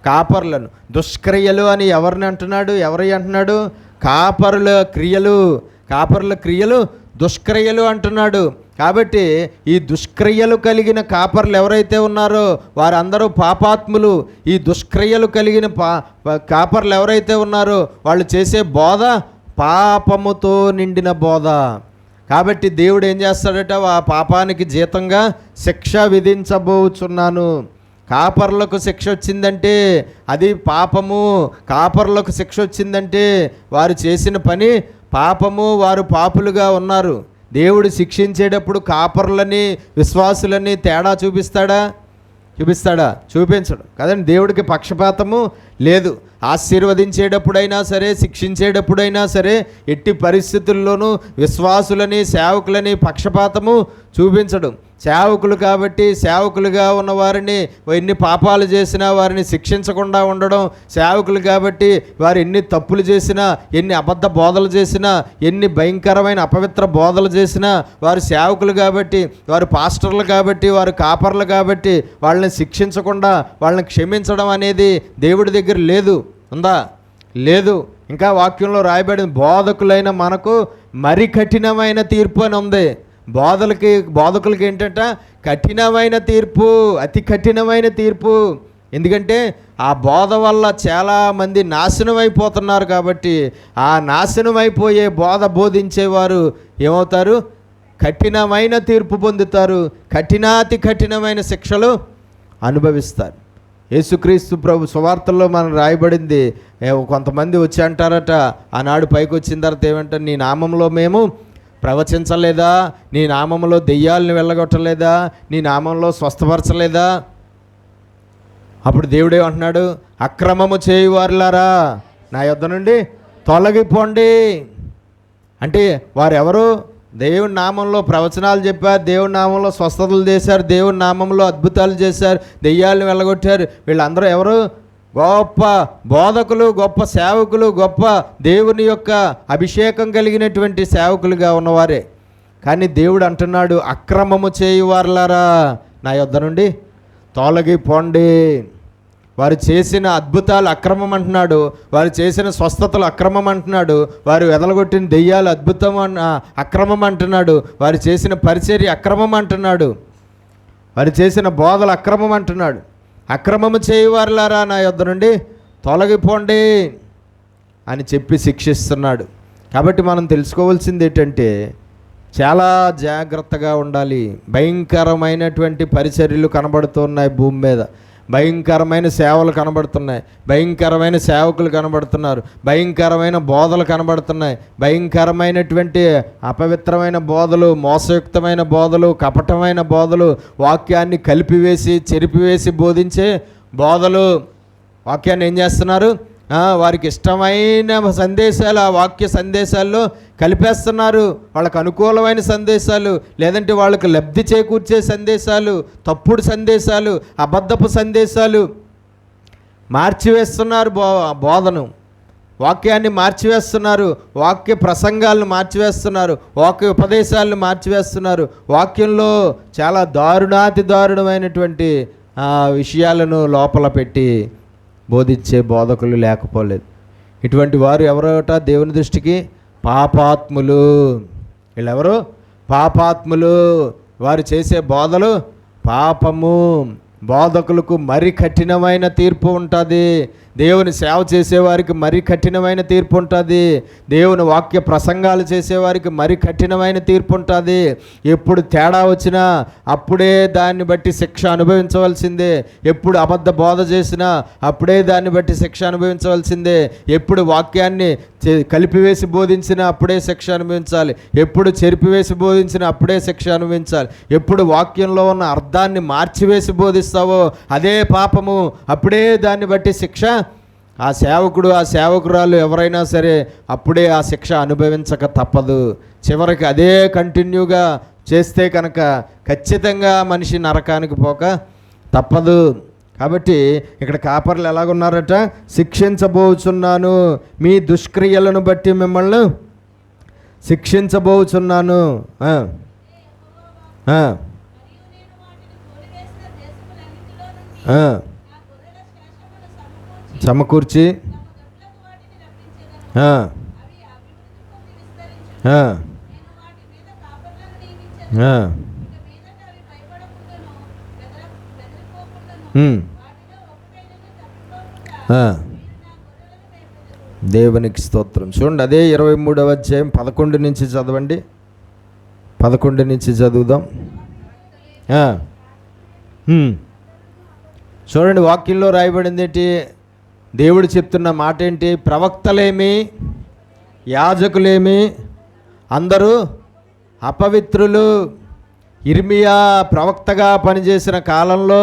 S1: కాపర్లను. దుష్క్రియలు అని ఎవరిని అంటున్నాడు? అంటున్నాడు? కాపరుల క్రియలు దుష్క్రియలు అంటున్నాడు. కాబట్టి ఈ దుష్క్రియలు కలిగిన కాపర్లు ఎవరైతే ఉన్నారో వారందరూ పాపాత్ములు. ఈ దుష్క్రియలు కలిగిన కాపర్లు ఎవరైతే ఉన్నారో వాళ్ళు చేసే బోధ పాపముతో నిండిన బోధ. కాబట్టి దేవుడు ఏం చేస్తాడట? ఆ పాపానికి జీతంగా శిక్ష విధించబోచున్నాను. కాపర్లకు శిక్ష వచ్చిందంటే అది పాపము. కాపర్లకు శిక్ష వచ్చిందంటే వారు చేసిన పని పాపము, వారు పాపులుగా ఉన్నారు. దేవుడు శిక్షించేటప్పుడు కాపర్లని విశ్వాసులని తేడా చూపిస్తాడా? చూపించడు కదండి. దేవుడికి పక్షపాతము లేదు. ఆశీర్వదించేటప్పుడైనా సరే, శిక్షించేటప్పుడైనా సరే ఎట్టి పరిస్థితుల్లోనూ విశ్వాసులని సేవకులని పక్షపాతము చూపించడు. సేవకులు కాబట్టి సేవకులుగా ఉన్న వారిని ఎన్ని పాపాలు చేసినా వారిని శిక్షించకుండా ఉండడం, సేవకులు కాబట్టి వారు ఎన్ని తప్పులు చేసినా, ఎన్ని అబద్ధ బోధలు చేసినా, ఎన్ని భయంకరమైన అపవిత్ర బోధలు చేసినా, వారు సేవకులు కాబట్టి, వారు పాస్టర్లు కాబట్టి, వారు కాపర్లు కాబట్టి వాళ్ళని శిక్షించకుండా వాళ్ళని క్షమించడం అనేది దేవుడి దగ్గర లేదు. ఉందా? లేదు. ఇంకా వాక్యంలో రాయబడింది, బోధకులైన మనకు మరి కఠినమైన తీర్పు అని ఉంది. బోధకులకి ఏంటంటే కఠినమైన తీర్పు, అతి కఠినమైన తీర్పు. ఎందుకంటే ఆ బోధ వల్ల చాలామంది నాశనం అయిపోతున్నారు కాబట్టి ఆ నాశనం అయిపోయే బోధ బోధించేవారు ఏమవుతారు? కఠినమైన తీర్పు పొందుతారు, కఠినాతి కఠినమైన శిక్షలు అనుభవిస్తారు. యేసుక్రీస్తు ప్రభు సువార్తల్లో మనం రాయబడింది, కొంతమంది వచ్చి అంటారట ఆనాడు పైకి వచ్చిన తర్వాత ఏమంటారు, నీ నామంలో మేము ప్రవచించలేదా? నీ నామంలో దెయ్యాలను వెళ్ళగొట్టలేదా? నీ నామంలో స్వస్థపరచలేదా? అప్పుడు దేవుడే అంటున్నాడు, అక్రమము చేయువారులారా నా యొద్ద నుండి తొలగిపోండి. అంటే వారెవరు? దేవుని నామంలో ప్రవచనాలు చెప్పారు, దేవుని నామంలో స్వస్థతలు చేశారు, దేవుని నామంలో అద్భుతాలు చేశారు, దెయ్యాలను వెళ్ళగొట్టారు. వీళ్ళందరూ ఎవరు? గొప్ప బోధకులు, గొప్ప సేవకులు, గొప్ప దేవుని యొక్క అభిషేకం కలిగినటువంటి సేవకులుగా ఉన్నవారే. కానీ దేవుడు అంటున్నాడు, అక్రమము చేయువారులారా నా యొద్ద నుండి తొలగిపోండి. వారు చేసిన అద్భుతాలు అక్రమం అంటున్నాడు, వారు చేసిన స్వస్థతలు అక్రమం అంటున్నాడు, వారు వెదలగొట్టిన దెయ్యాలు అక్రమం అంటున్నాడు, వారు చేసిన పరిచర్య అక్రమం అంటున్నాడు, వారు చేసిన బోధలు అక్రమం అంటున్నాడు. అక్రమము చేయువారులారా నా యొద్ద నుండి తొలగిపోండి అని చెప్పి శిక్షిస్తున్నాడు. కాబట్టి మనం తెలుసుకోవాల్సింది ఏంటంటే చాలా జాగ్రత్తగా ఉండాలి. భయంకరమైనటువంటి పరిచర్యలు కనబడుతున్నాయి భూమి మీద, భయంకరమైన సేవలు కనబడుతున్నాయి, భయంకరమైన సేవకులు కనబడుతున్నారు, భయంకరమైన బోధలు కనబడుతున్నాయి, భయంకరమైనటువంటి అపవిత్రమైన బోధలు, మోసయుక్తమైన బోధలు, కపటమైన బోధలు, వాక్యాన్ని కలిపివేసి చెరిపివేసి బోధించే బోధలు. వాక్యాన్ని ఏం చేస్తున్నారు? వారికి ఇష్టమైన సందేశాలు ఆ వాక్య సందేశాల్లో కలిపేస్తున్నారు. వాళ్ళకు అనుకూలమైన సందేశాలు, లేదంటే వాళ్ళకు లబ్ధి చేకూర్చే సందేశాలు, తప్పుడు సందేశాలు, అబద్ధపు సందేశాలు మార్చివేస్తున్నారు. బోధను, వాక్యాన్ని మార్చివేస్తున్నారు, వాక్య ప్రసంగాలను మార్చివేస్తున్నారు, వాక్య ఉపదేశాలను మార్చివేస్తున్నారు. వాక్యంలో చాలా దారుణాతి దారుణమైనటువంటి విషయాలను లోపల పెట్టి బోధించే బోధకులు లేకపోలేదు. ఇటువంటి వారు ఎవరట? దేవుని దృష్టికి పాపాత్ములు. వీళ్ళెవరు? పాపాత్ములు. వారు చేసే బోధలు పాపము. బోధకులకు మరి కఠినమైన తీర్పు ఉంటుంది. దేవుని సేవ చేసేవారికి మరి కఠినమైన తీర్పు ఉంటుంది. దేవుని వాక్య ప్రసంగాలు చేసేవారికి మరి కఠినమైన తీర్పు ఉంటుంది. ఎప్పుడు తేడా వచ్చినా అప్పుడే దాన్ని బట్టి శిక్ష అనుభవించవలసిందే. ఎప్పుడు అబద్ధ బోధ చేసినా అప్పుడే దాన్ని బట్టి శిక్ష అనుభవించవలసిందే. ఎప్పుడు వాక్యాన్ని కలిపివేసి బోధించినా అప్పుడే శిక్ష అనుభవించాలి. ఎప్పుడు చెరిపివేసి బోధించినా అప్పుడే శిక్ష అనుభవించాలి. ఎప్పుడు వాక్యంలో ఉన్న అర్థాన్ని మార్చివేసి బోధిస్తావో అదే పాపము, అప్పుడే దాన్ని బట్టి శిక్ష. ఆ సేవకుడు, ఆ సేవకురాలు ఎవరైనా సరే అప్పుడే ఆ శిక్ష అనుభవించక తప్పదు. చివరికి అదే కంటిన్యూగా చేస్తే కనుక ఖచ్చితంగా మనిషి నరకానికి పోక తప్పదు. కాబట్టి ఇక్కడ కాపర్లు ఎలాగున్నారట? శిక్షించబోచున్నాను, మీ దుష్క్రియలను బట్టి మిమ్మల్ని శిక్షించబోచున్నాను. సమకూర్చి దేవునికి స్తోత్రం. చూడండి, అదే 23వ అధ్యాయం 11 నుంచి చదవండి. 11 నుంచి చదువుదాం. చూడండి, వాక్యంలో రాయబడింది ఏంటి? దేవుడు చెప్తున్న మాట ఏంటి? ప్రవక్తలేమి, యాజకులేమి అందరూ అపవిత్రులు. ఇర్మియా ప్రవక్తగా పనిచేసిన కాలంలో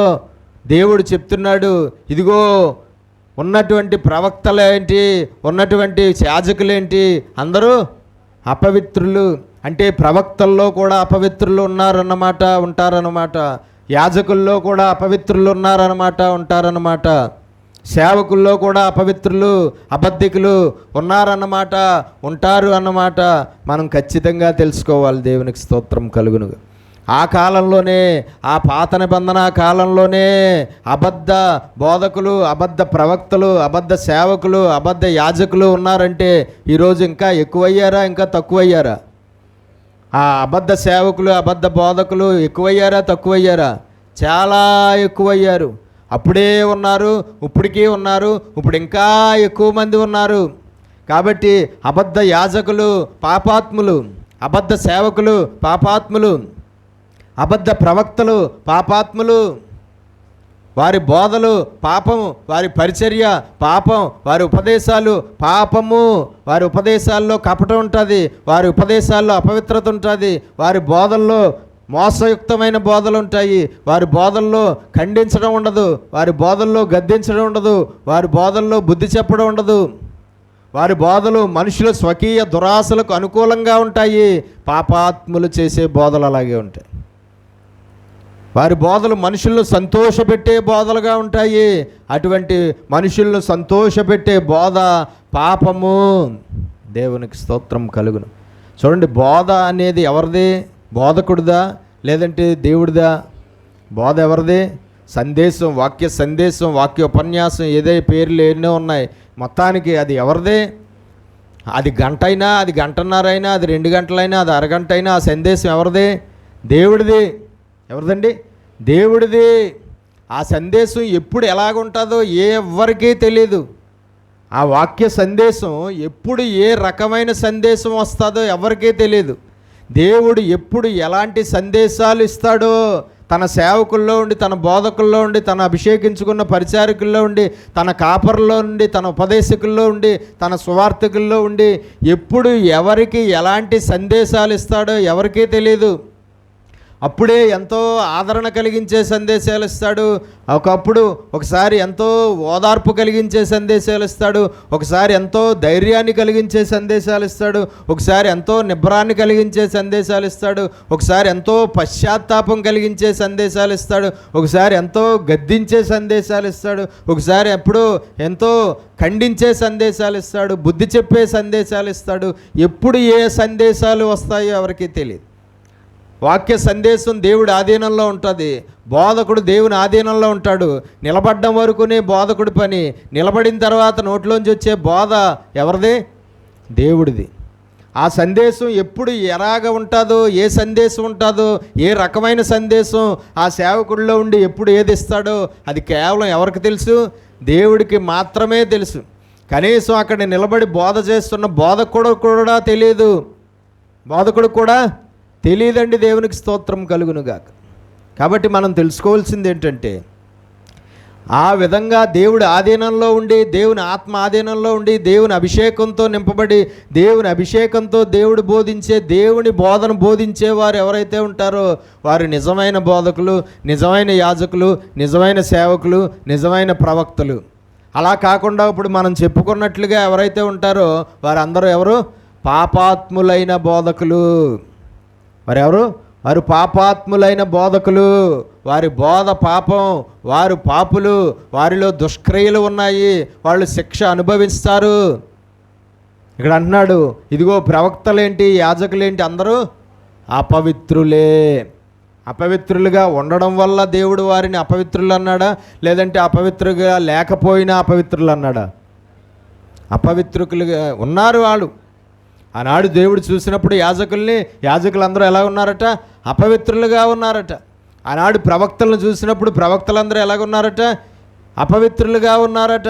S1: దేవుడు చెప్తున్నాడు, ఇదిగో ఉన్నటువంటి ప్రవక్తలేంటి, ఉన్నటువంటి యాజకులేంటి, అందరూ అపవిత్రులు. అంటే ప్రవక్తల్లో కూడా అపవిత్రులు ఉంటారన్నమాట. యాజకుల్లో కూడా అపవిత్రులు ఉంటారన్నమాట. సేవకుల్లో కూడా అపవిత్రులు, అబద్ధికులు ఉంటారు అన్నమాట. మనం ఖచ్చితంగా తెలుసుకోవాలి. దేవునికి స్తోత్రం కలుగును. ఆ కాలంలోనే, ఆ పాత నిబంధన కాలంలోనే అబద్ధ బోధకులు, అబద్ధ ప్రవక్తలు, అబద్ధ సేవకులు, అబద్ధ యాజకులు ఉన్నారంటే ఈరోజు ఇంకా ఎక్కువయ్యారా, ఇంకా తక్కువయ్యారా? ఆ అబద్ధ సేవకులు, అబద్ధ బోధకులు ఎక్కువయ్యారా, తక్కువయ్యారా? చాలా ఎక్కువయ్యారు. అప్పుడే ఉన్నారు, ఇప్పటికీ ఉన్నారు, ఇప్పుడు ఇంకా ఎక్కువ మంది ఉన్నారు. కాబట్టి అబద్ధ యాజకులు పాపాత్ములు, అబద్ధ సేవకులు పాపాత్ములు, అబద్ధ ప్రవక్తలు పాపాత్ములు. వారి బోధలు పాపము, వారి పరిచర్య పాపం, వారి ఉపదేశాలు పాపము. వారి ఉపదేశాల్లో కపటం ఉంటుంది, వారి ఉపదేశాల్లో అపవిత్రత ఉంటుంది, వారి బోధల్లో మోసయుక్తమైన బోధలు ఉంటాయి, వారి బోధల్లో ఖండించడం ఉండదు, వారి బోధల్లో గద్దించడం ఉండదు, వారి బోధల్లో బుద్ధి చెప్పడం ఉండదు. వారి బోధలు మనుషుల స్వకీయ దురాశలకు అనుకూలంగా ఉంటాయి. పాపాత్ములు చేసే బోధలు అలాగే ఉంటాయి. వారి బోధలు మనుషులను సంతోషపెట్టే బోధలుగా ఉంటాయి. అటువంటి మనుషులను సంతోషపెట్టే బోధ పాపము. దేవునికి స్తోత్రం కలుగును. చూడండి, బోధ అనేది ఎవరిది? బోధకుడిదా లేదంటే దేవుడిదా? బోధ ఎవరిది? సందేశం, వాక్య సందేశం, వాక్య ఉపన్యాసం, ఏదే పేర్లు ఎన్నో ఉన్నాయి. మొత్తానికి అది ఎవరిదే? అది గంట అయినా, అది గంటన్నరైనా, అది 2 గంటలైనా, అది అరగంట అయినా, ఆ సందేశం ఎవరిది? దేవుడిది. ఎవరిదండి? దేవుడిది. ఆ సందేశం ఎప్పుడు ఎలాగుంటుందో ఎవరికీ తెలియదు. ఆ వాక్య సందేశం ఎప్పుడు ఏ రకమైన సందేశం వస్తుందో ఎవరికీ తెలియదు. దేవుడు ఎప్పుడు ఎలాంటి సందేశాలు ఇస్తాడో తన సేవకుల్లో ఉండి, తన బోధకుల్లో ఉండి, తన అభిషేకించుకున్న పరిచారకుల్లో ఉండి, తన కాపర్లో ఉండి, తన ఉపదేశకుల్లో ఉండి, తన సువార్థకుల్లో ఉండి ఎప్పుడు ఎవరికి ఎలాంటి సందేశాలు ఇస్తాడో ఎవరికీ తెలియదు. అప్పుడే ఎంతో ఆదరణ కలిగించే సందేశాలు ఇస్తాడు. ఒకసారి ఎంతో ఓదార్పు కలిగించే సందేశాలు ఇస్తాడు. ఒకసారి ఎంతో ధైర్యాన్ని కలిగించే సందేశాలు ఇస్తాడు. ఒకసారి ఎంతో నిబ్బరాన్ని కలిగించే సందేశాలు ఇస్తాడు. ఒకసారి ఎంతో పశ్చాత్తాపం కలిగించే సందేశాలు ఇస్తాడు. ఒకసారి ఎంతో గద్దించే సందేశాలు ఇస్తాడు. ఒకసారి ఎప్పుడూ ఎంతో ఖండించే సందేశాలు ఇస్తాడు. బుద్ధి చెప్పే సందేశాలు ఇస్తాడు. ఎప్పుడు ఏ సందేశాలు వస్తాయో ఎవరికీ తెలియదు. వాక్య సందేశం దేవుడి ఆధీనంలో ఉంటుంది. బోధకుడు దేవుని ఆధీనంలో ఉంటాడు. నిలబడ్డం వరకునే బోధకుడి పని. నిలబడిన తర్వాత నోట్లోంచి వచ్చే బోధ ఎవరిది? దేవుడిది. ఆ సందేశం ఎప్పుడు ఎలాగ ఉంటుందో, ఏ సందేశం ఉంటుందో, ఏ రకమైన సందేశం ఆ సేవకుడిలో ఉండి ఎప్పుడు ఏది ఇస్తాడో అది కేవలం ఎవరికి తెలుసు? దేవుడికి మాత్రమే తెలుసు. కనీసం అక్కడ నిలబడి బోధ చేస్తున్న బోధకుడు కూడా తెలియదు. బోధకుడు కూడా తెలియదండి. దేవునికి స్తోత్రం కలుగునుగాక. కాబట్టి మనం తెలుసుకోవాల్సింది ఏంటంటే, ఆ విధంగా దేవుడి ఆధీనంలో ఉండి, దేవుని ఆత్మ ఆధీనంలో ఉండి, దేవుని అభిషేకంతో నింపబడి, దేవుని అభిషేకంతో దేవుడు బోధించే, దేవుని బోధన బోధించేవారు ఎవరైతే ఉంటారో వారు నిజమైన బోధకులు, నిజమైన యాజకులు, నిజమైన సేవకులు, నిజమైన ప్రవక్తలు. అలా కాకుండా ఇప్పుడు మనం చెప్పుకున్నట్లుగా ఎవరైతే ఉంటారో వారందరూ ఎవరు? పాపాత్ములైన బోధకులు. వారెవరు? వారు పాపాత్ములైన బోధకులు. వారి బోధ పాపం, వారు పాపులు, వారిలో దుష్క్రియలు ఉన్నాయి, వాళ్ళు శిక్ష అనుభవిస్తారు. ఇక్కడ అంటున్నాడు, ఇదిగో ప్రవక్తలేంటి, యాజకులేంటి, అందరూ అపవిత్రులే. అపవిత్రులుగా ఉండడం వల్ల దేవుడు వారిని అపవిత్రులు అన్నాడా, లేదంటే అపవిత్రులుగా లేకపోయినా అపవిత్రులు అన్నాడా? అపవిత్రులుగా ఉన్నారు వాళ్ళు. ఆనాడు దేవుడు చూసినప్పుడు యాజకులందరూ ఎలా ఉన్నారట? అపవిత్రులుగా ఉన్నారట. ఆనాడు ప్రవక్తలను చూసినప్పుడు ప్రవక్తలందరూ ఎలాగున్నారట? అపవిత్రులుగా ఉన్నారట.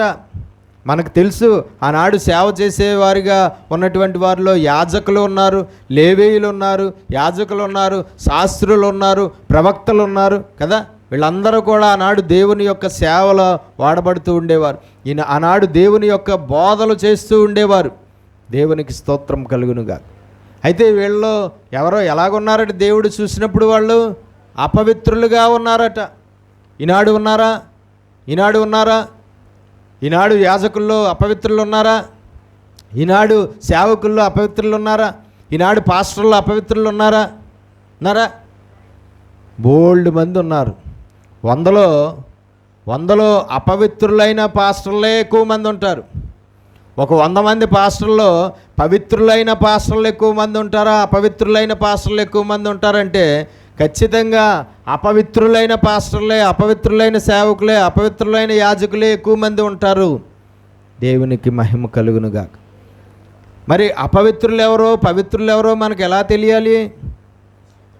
S1: మనకు తెలుసు, ఆనాడు సేవ చేసేవారిగా ఉన్నటువంటి వారిలో యాజకులు ఉన్నారు, లేవీయులు ఉన్నారు, యాజకులు ఉన్నారు, శాస్త్రులు ఉన్నారు, ప్రవక్తలు ఉన్నారు కదా. వీళ్ళందరూ కూడా ఆనాడు దేవుని యొక్క సేవలో వాడబడుతూ ఉండేవారు. ఆనాడు దేవుని యొక్క బోధలు చేస్తూ ఉండేవారు. దేవునికి స్తోత్రం కలుగునుగా. అయితే వీళ్ళలో ఎవరో ఎలాగున్నారట దేవుడు చూసినప్పుడు? వాళ్ళు అపవిత్రులుగా ఉన్నారట. ఈనాడు ఉన్నారా? ఈనాడు యాజకుల్లో అపవిత్రులు ఉన్నారా? ఈనాడు సేవకుల్లో అపవిత్రులు ఉన్నారా? ఈనాడు పాస్టర్లు అపవిత్రులు ఉన్నారా? బోల్డ్ మంది ఉన్నారు. వందలో అపవిత్రులైన పాస్టర్లే ఎక్కువ మంది ఉంటారు. ఒక 100 మంది పాస్టర్లో పవిత్రులైన పాస్టర్లు ఎక్కువ మంది ఉంటారా, అపవిత్రులైన పాస్టర్లు ఎక్కువ మంది ఉంటారంటే ఖచ్చితంగా అపవిత్రులైన పాస్టర్లే, అపవిత్రులైన సేవకులే, అపవిత్రులైన యాజకులే ఎక్కువ మంది ఉంటారు. దేవునికి మహిమ కలుగునుగాక. మరి అపవిత్రులు ఎవరో పవిత్రులు ఎవరో మనకు ఎలా తెలియాలి?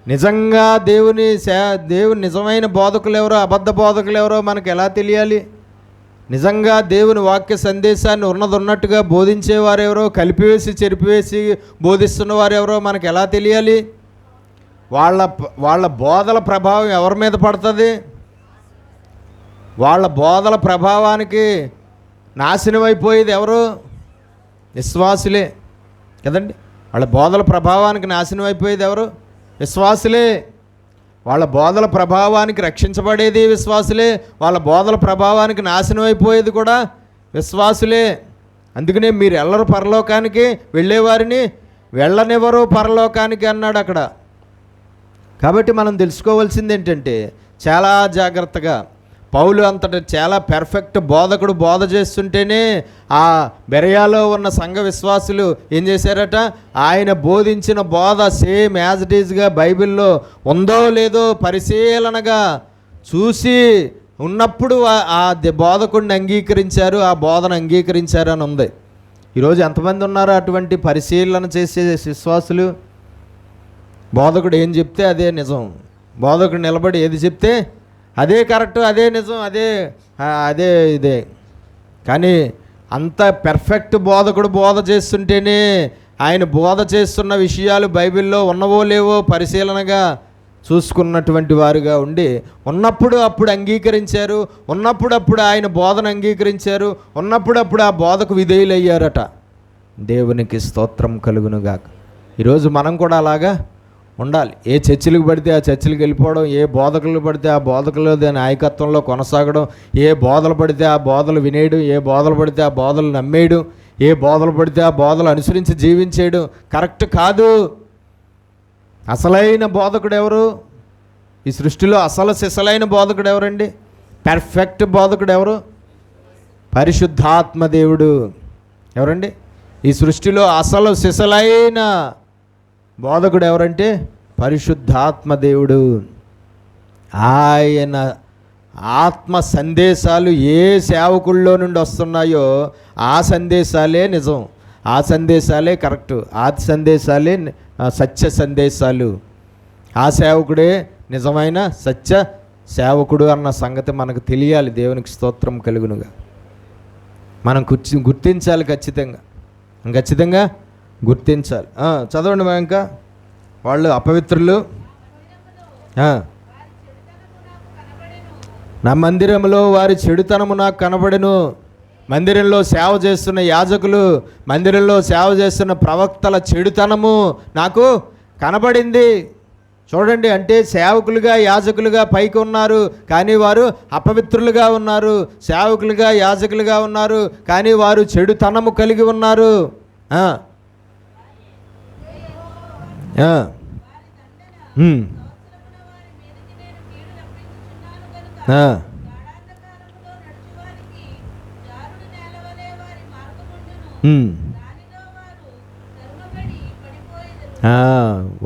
S1: నిజంగా దేవుని నిజమైన బోధకులు ఎవరో అబద్ధ బోధకులు ఎవరో మనకు ఎలా తెలియాలి? నిజంగా దేవుని వాక్య సందేశాన్ని ఉన్నట్టుగా బోధించేవారెవరో, కలిపివేసి చెరిపివేసి బోధిస్తున్న వారెవరో మనకు ఎలా తెలియాలి? వాళ్ళ బోధల ప్రభావం ఎవరి మీద పడుతుంది? వాళ్ళ బోధల ప్రభావానికి నాశనం అయిపోయేది ఎవరు? విశ్వాసులే కదండి. వాళ్ళ బోధల ప్రభావానికి నాశనం అయిపోయేది ఎవరు? విశ్వాసులే. వాళ్ళ బోధల ప్రభావానికి రక్షించబడేది విశ్వాసులే. వాళ్ళ బోధల ప్రభావానికి నాశనం అయిపోయేది కూడా విశ్వాసులే. అందుకనే మీరు ఎల్లరు పరలోకానికి వెళ్ళేవారిని వెళ్ళనివ్వరు పరలోకానికి అన్నాడు అక్కడ. కాబట్టి మనం తెలుసుకోవాల్సింది ఏంటంటే, చాలా జాగ్రత్తగా పౌలు అంతటా చాలా పెర్ఫెక్ట్ బోధకుడు బోధ చేస్తుంటేనే ఆ బెరయాలో ఉన్న సంఘ విశ్వాసులు ఏం చేశారట? ఆయన బోధించిన బోధ సేమ్ యాజ్ ఇట్ ఈజ్గా బైబిల్లో ఉందో లేదో పరిశీలనగా చూసి ఉన్నప్పుడు ఆ బోధకుడిని అంగీకరించారు, ఆ బోధన అంగీకరించారు అని ఉంది. ఈరోజు ఎంతమంది ఉన్నారో అటువంటి పరిశీలన చేసే విశ్వాసులు? బోధకుడు ఏం చెప్తే అదే నిజం, బోధకుడు నిలబడి ఏది చెప్తే అదే కరెక్ట్, అదే నిజం, అదే ఇదే. కానీ అంత పెర్ఫెక్ట్ బోధకుడు బోధ చేస్తుంటేనే ఆయన బోధ చేస్తున్న విషయాలు బైబిల్లో ఉన్నవో లేవో పరిశీలనగా చూసుకున్నటువంటి వారుగా ఉండి అప్పుడు అంగీకరించారు, అప్పుడు ఆయన బోధన అంగీకరించారు, అప్పుడు ఆ బోధకు విధేయులయ్యారట. దేవునికి స్తోత్రం కలుగునుగాక. ఈరోజు మనం కూడా అలాగా ఉండాలి. ఏ చర్చిలకు పడితే ఆ చర్చిలకు వెళ్ళిపోవడం, ఏ బోధకులు పడితే ఆ బోధకులు దాని నాయకత్వంలో కొనసాగడం, ఏ బోధలు పడితే ఆ బోధలు వినేయడం, ఏ బోధలు పడితే ఆ బోధలు నమ్మేయడం, ఏ బోధలు పడితే ఆ బోధలు అనుసరించి జీవించేయడం కరెక్ట్ కాదు. అసలైన బోధకుడు ఎవరు? ఈ సృష్టిలో సిసలైన బోధకుడు ఎవరండి? పెర్ఫెక్ట్ బోధకుడు ఎవరు? పరిశుద్ధాత్మ దేవుడు. ఎవరండి? ఈ సృష్టిలో సిసలైన బోధకుడు ఎవరంటే పరిశుద్ధాత్మ దేవుడు. ఆయన ఆత్మ సందేశాలు ఏ సేవకుల్లో నుండి వస్తున్నాయో ఆ సందేశాలే నిజం, ఆ సందేశాలే కరెక్టు, ఆ సందేశాలే సత్య సందేశాలు. ఆ సేవకుడే నిజమైన సత్య సేవకుడు అన్న సంగతి మనకు తెలియాలి. దేవునికి స్తోత్రం కలుగునుగా. మనం గుర్తించాలి, ఖచ్చితంగా గుర్తించాలి. చదవండి ఇంకా. వాళ్ళు అపవిత్రులు. నా మందిరంలో వారి చెడుతనము నాకు కనబడెను. మందిరంలో సేవ చేస్తున్న యాజకులు, మందిరంలో సేవ చేస్తున్న ప్రవక్తల చెడుతనము నాకు కనబడింది. చూడండి, అంటే సేవకులుగా యాజకులుగా పైకి ఉన్నారు కానీ వారు అపవిత్రులుగా ఉన్నారు. సేవకులుగా యాజకులుగా ఉన్నారు కానీ వారు చెడుతనము కలిగి ఉన్నారు.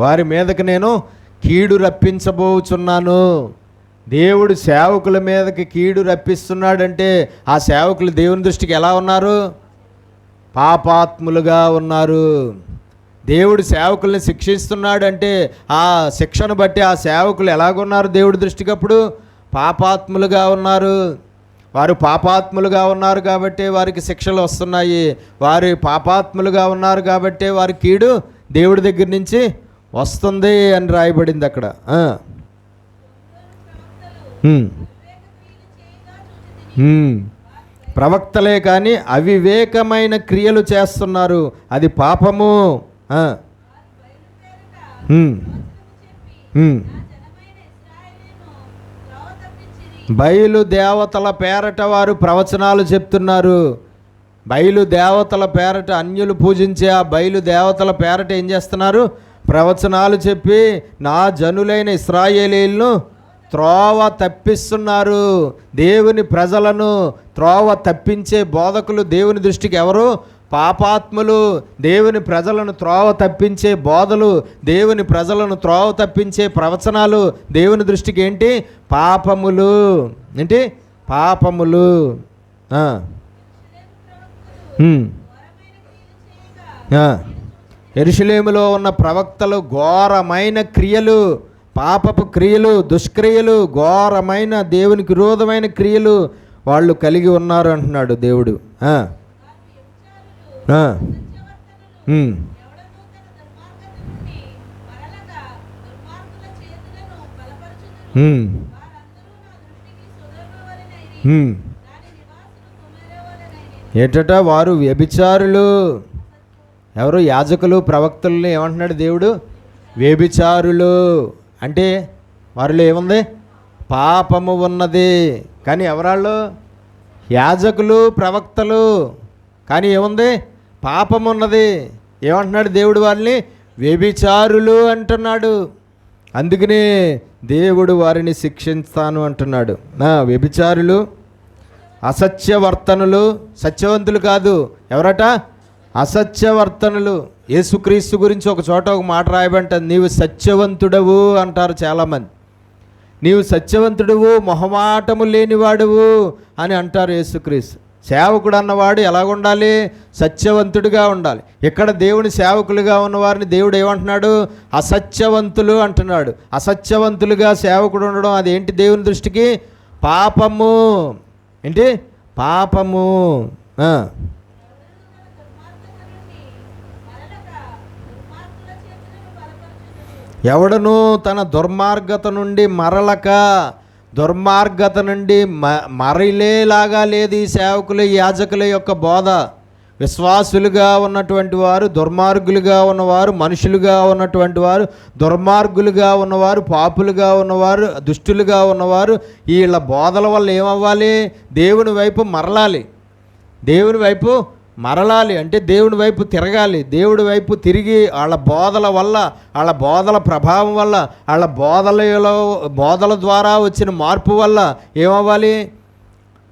S1: వారి మీదకి నేను కీడు రప్పించబోచున్నాను. దేవుడు సేవకుల మీదకి కీడు రప్పిస్తున్నాడంటే ఆ సేవకులు దేవుని దృష్టికి ఎలా ఉన్నారు? పాపాత్ములుగా ఉన్నారు. దేవుడు సేవకుల్ని శిక్షిస్తున్నాడంటే ఆ శిక్షను బట్టి ఆ సేవకులు ఎలాగున్నారు దేవుడి దృష్టికి? అప్పుడు పాపాత్ములుగా ఉన్నారు. వారు పాపాత్ములుగా ఉన్నారు కాబట్టి వారికి శిక్షలు వస్తున్నాయి. వారు పాపాత్ములుగా ఉన్నారు కాబట్టి వారి కీడు దేవుడి దగ్గర నుంచి వస్తుంది అని రాయబడింది అక్కడ. ప్రవక్తలే కానీ అవివేకమైన క్రియలు చేస్తున్నారు, అది పాపము. బయలు దేవతల పేరట వారు ప్రవచనాలు చెప్తున్నారు. బయలు దేవతల పేరట అన్యులు పూజించే ఆ బయలు దేవతల పేరట ఏం చేస్తున్నారు? ప్రవచనాలు చెప్పి నా జనులైన ఇశ్రాయేలీయులను త్రోవ తప్పిస్తున్నారు. దేవుని ప్రజలను త్రోవ తప్పించే బోధకులు దేవుని దృష్టికి ఎవరు? పాపాత్ములు. దేవుని ప్రజలను త్రోవ తప్పించే బోధలు, దేవుని ప్రజలను త్రోవ తప్పించే ప్రవచనాలు దేవుని దృష్టికి ఏంటి? పాపములు. ఏంటి? పాపములు. యెరూషలేములో ఉన్న ప్రవక్తలు ఘోరమైన క్రియలు, పాపపు క్రియలు, దుష్క్రియలు, ఘోరమైన దేవునికి విరోధమైన క్రియలు వాళ్ళు కలిగి ఉన్నారు అంటున్నాడు దేవుడు. ఏటట వారు వ్యభిచారులు. ఎవరు? యాజకులు, ప్రవక్తలని ఏమంటున్నాడు దేవుడు? వ్యభిచారులు. అంటే వారిలో ఏముంది? పాపము ఉన్నది. కానీ ఎవరాళ్ళు? యాజకులు, ప్రవక్తలు. కానీ ఏముంది? పాపం ఉన్నది. ఏమంటున్నాడు దేవుడు? వారిని వ్యభిచారులు అంటున్నాడు. అందుకనే దేవుడు వారిని శిక్షిస్తాను అంటున్నాడు. వ్యభిచారులు, అసత్యవర్తనులు. సత్యవంతులు కాదు. ఎవరట? అసత్యవర్తనులు. యేసుక్రీస్తు గురించి ఒక చోట ఒక మాట రాయబడింది, నీవు సత్యవంతుడవు అంటారు చాలామంది. నీవు సత్యవంతుడువు, మొహమాటము లేనివాడువు అని అంటారు యేసుక్రీస్తు. సేవకుడు అన్నవాడు ఎలాగుండాలి? సత్యవంతుడిగా ఉండాలి. ఇక్కడ దేవుని సేవకులుగా ఉన్నవారిని దేవుడు ఏమంటున్నాడు? అసత్యవంతులు అంటున్నాడు. అసత్యవంతులుగా సేవకుడు ఉండడం అదేంటి? దేవుని దృష్టికి పాపము. ఏంటి? పాపము. ఎవడను తన దుర్మార్గత నుండి మరలక, దుర్మార్గత నుండి మరలేలాగా లేదు ఈ సేవకుల, యాజకుల యొక్క బోధ. విశ్వాసులుగా ఉన్నటువంటి వారు, దుర్మార్గులుగా ఉన్నవారు, మనుషులుగా ఉన్నటువంటి వారు, దుర్మార్గులుగా ఉన్నవారు, పాపులుగా ఉన్నవారు, దుష్టులుగా ఉన్నవారు, వీళ్ళ బోధల వల్ల ఏమవ్వాలి? దేవుని వైపు మరలాలి. దేవుని వైపు మరలాలి అంటే దేవుని వైపు తిరగాలి. దేవుడి వైపు తిరిగి వాళ్ళ బోధల వల్ల, వాళ్ళ బోధల ప్రభావం వల్ల, వాళ్ళ బోధల ద్వారా వచ్చిన మార్పు వల్ల ఏమవ్వాలి?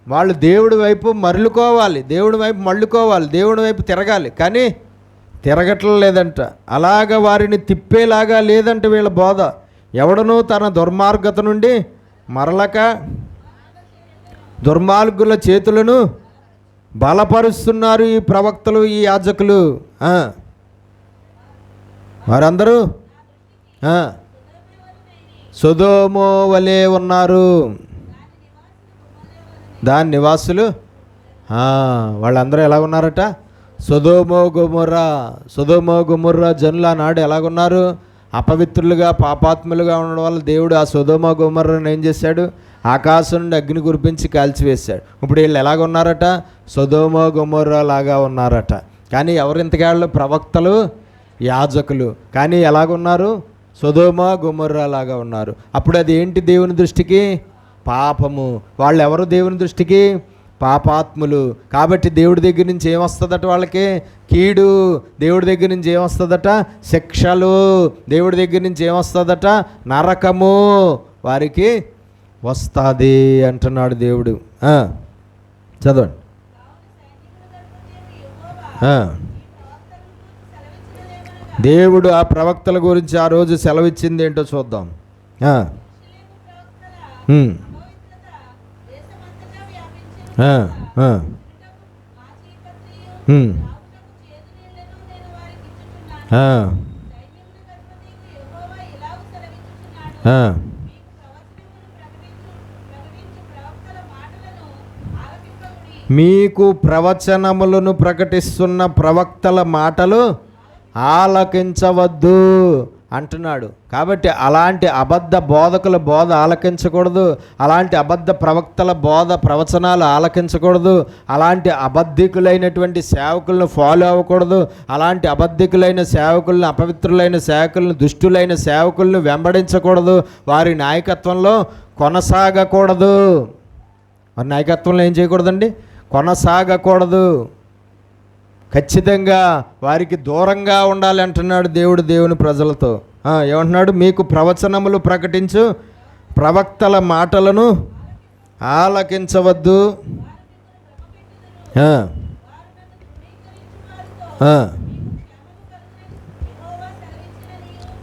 S1: వాళ్ళు దేవుడి వైపు మరలుకోవాలి, దేవుడి వైపు మళ్ళుకోవాలి, దేవుడి వైపు తిరగాలి. కానీ తిరగటం లేదంట. అలాగ వారిని తిప్పేలాగా లేదంట వీళ్ళ బోధ. ఎవడనూ తన దుర్మార్గత నుండి మరలక దుర్మార్గుల చేతులను బలపరుస్తున్నారు ఈ ప్రవక్తలు, ఈ యాజకులు. వారందరూ సొదొమ వలె ఉన్నారు. దాని నివాసులు వాళ్ళందరూ ఎలా ఉన్నారట? సొదొమ గొమొర్రా జనులు ఆనాడు ఎలాగున్నారు? అపవిత్రులుగా, పాపాత్ములుగా ఉండడం వల్ల దేవుడు ఆ సొదొమ గొమొర్రాను ఏం చేశాడు? ఆకాశం నుండి అగ్ని కురిపించి కాల్చివేశాడు. ఇప్పుడు వీళ్ళు ఎలాగున్నారట? సొదొమ గొమొర్రా లాగా ఉన్నారట. కానీ ఎవరింతకాళ్ళు? ప్రవక్తలు, యాజకులు. కానీ ఎలాగున్నారు? సొదొమ గొమొర్రా లాగా ఉన్నారు. అప్పుడు అది ఏంటి దేవుని దృష్టికి? పాపము. వాళ్ళు ఎవరు దేవుని దృష్టికి? పాపాత్ములు. కాబట్టి దేవుడి దగ్గర నుంచి ఏమొస్తుందట? వాళ్ళకి కీడు. దేవుడి దగ్గర నుంచి ఏమొస్తుందట? శిక్షలు. దేవుడి దగ్గర నుంచి ఏమొస్తుందట? నరకము వారికి వస్తుంది అంటున్నాడు దేవుడు. చదవండి. దేవుడు ఆ ప్రవక్తల గురించి ఆ రోజు సెలవిచ్చింది ఏంటో చూద్దాం. మీకు ప్రవచనములను ప్రకటిస్తున్న ప్రవక్తల మాటలు ఆలకించవద్దు. అంటున్నాడు. కాబట్టి అలాంటి అబద్ధ బోధకుల బోధ ఆలకించకూడదు, అలాంటి అబద్ధ ప్రవక్తల ప్రవచనాలు ఆలకించకూడదు, అలాంటి అబద్ధికులైనటువంటి సేవకులను ఫాలో అవ్వకూడదు, అలాంటి అబద్ధికులైన సేవకులను, అపవిత్రులైన సేవకులను, దుష్టులైన సేవకులను వెంబడించకూడదు, వారి నాయకత్వంలో కొనసాగకూడదు. వారి నాయకత్వంలో ఏం చేయకూడదండి? కొనసాగకూడదు. ఖచ్చితంగా వారికి దూరంగా ఉండాలి అంటున్నాడు దేవుడు దేవుని ప్రజలతో. ఏమంటున్నాడు? మీకు ప్రవచనములు ప్రకటించు ప్రవక్తల మాటలను ఆలకించవద్దు.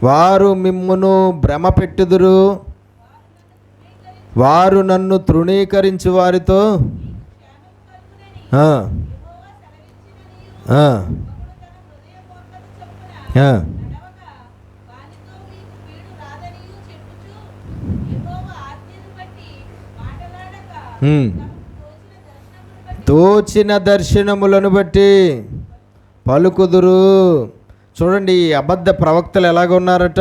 S1: వారు మిమ్మును భ్రమ పెట్టుదురు, వారు నన్ను తృణీకరించు వారితో తోచిన దర్శనములను బట్టి పలుకుదురు. చూడండి, ఈ అబద్ధ ప్రవక్తలు ఎలాగ ఉన్నారట?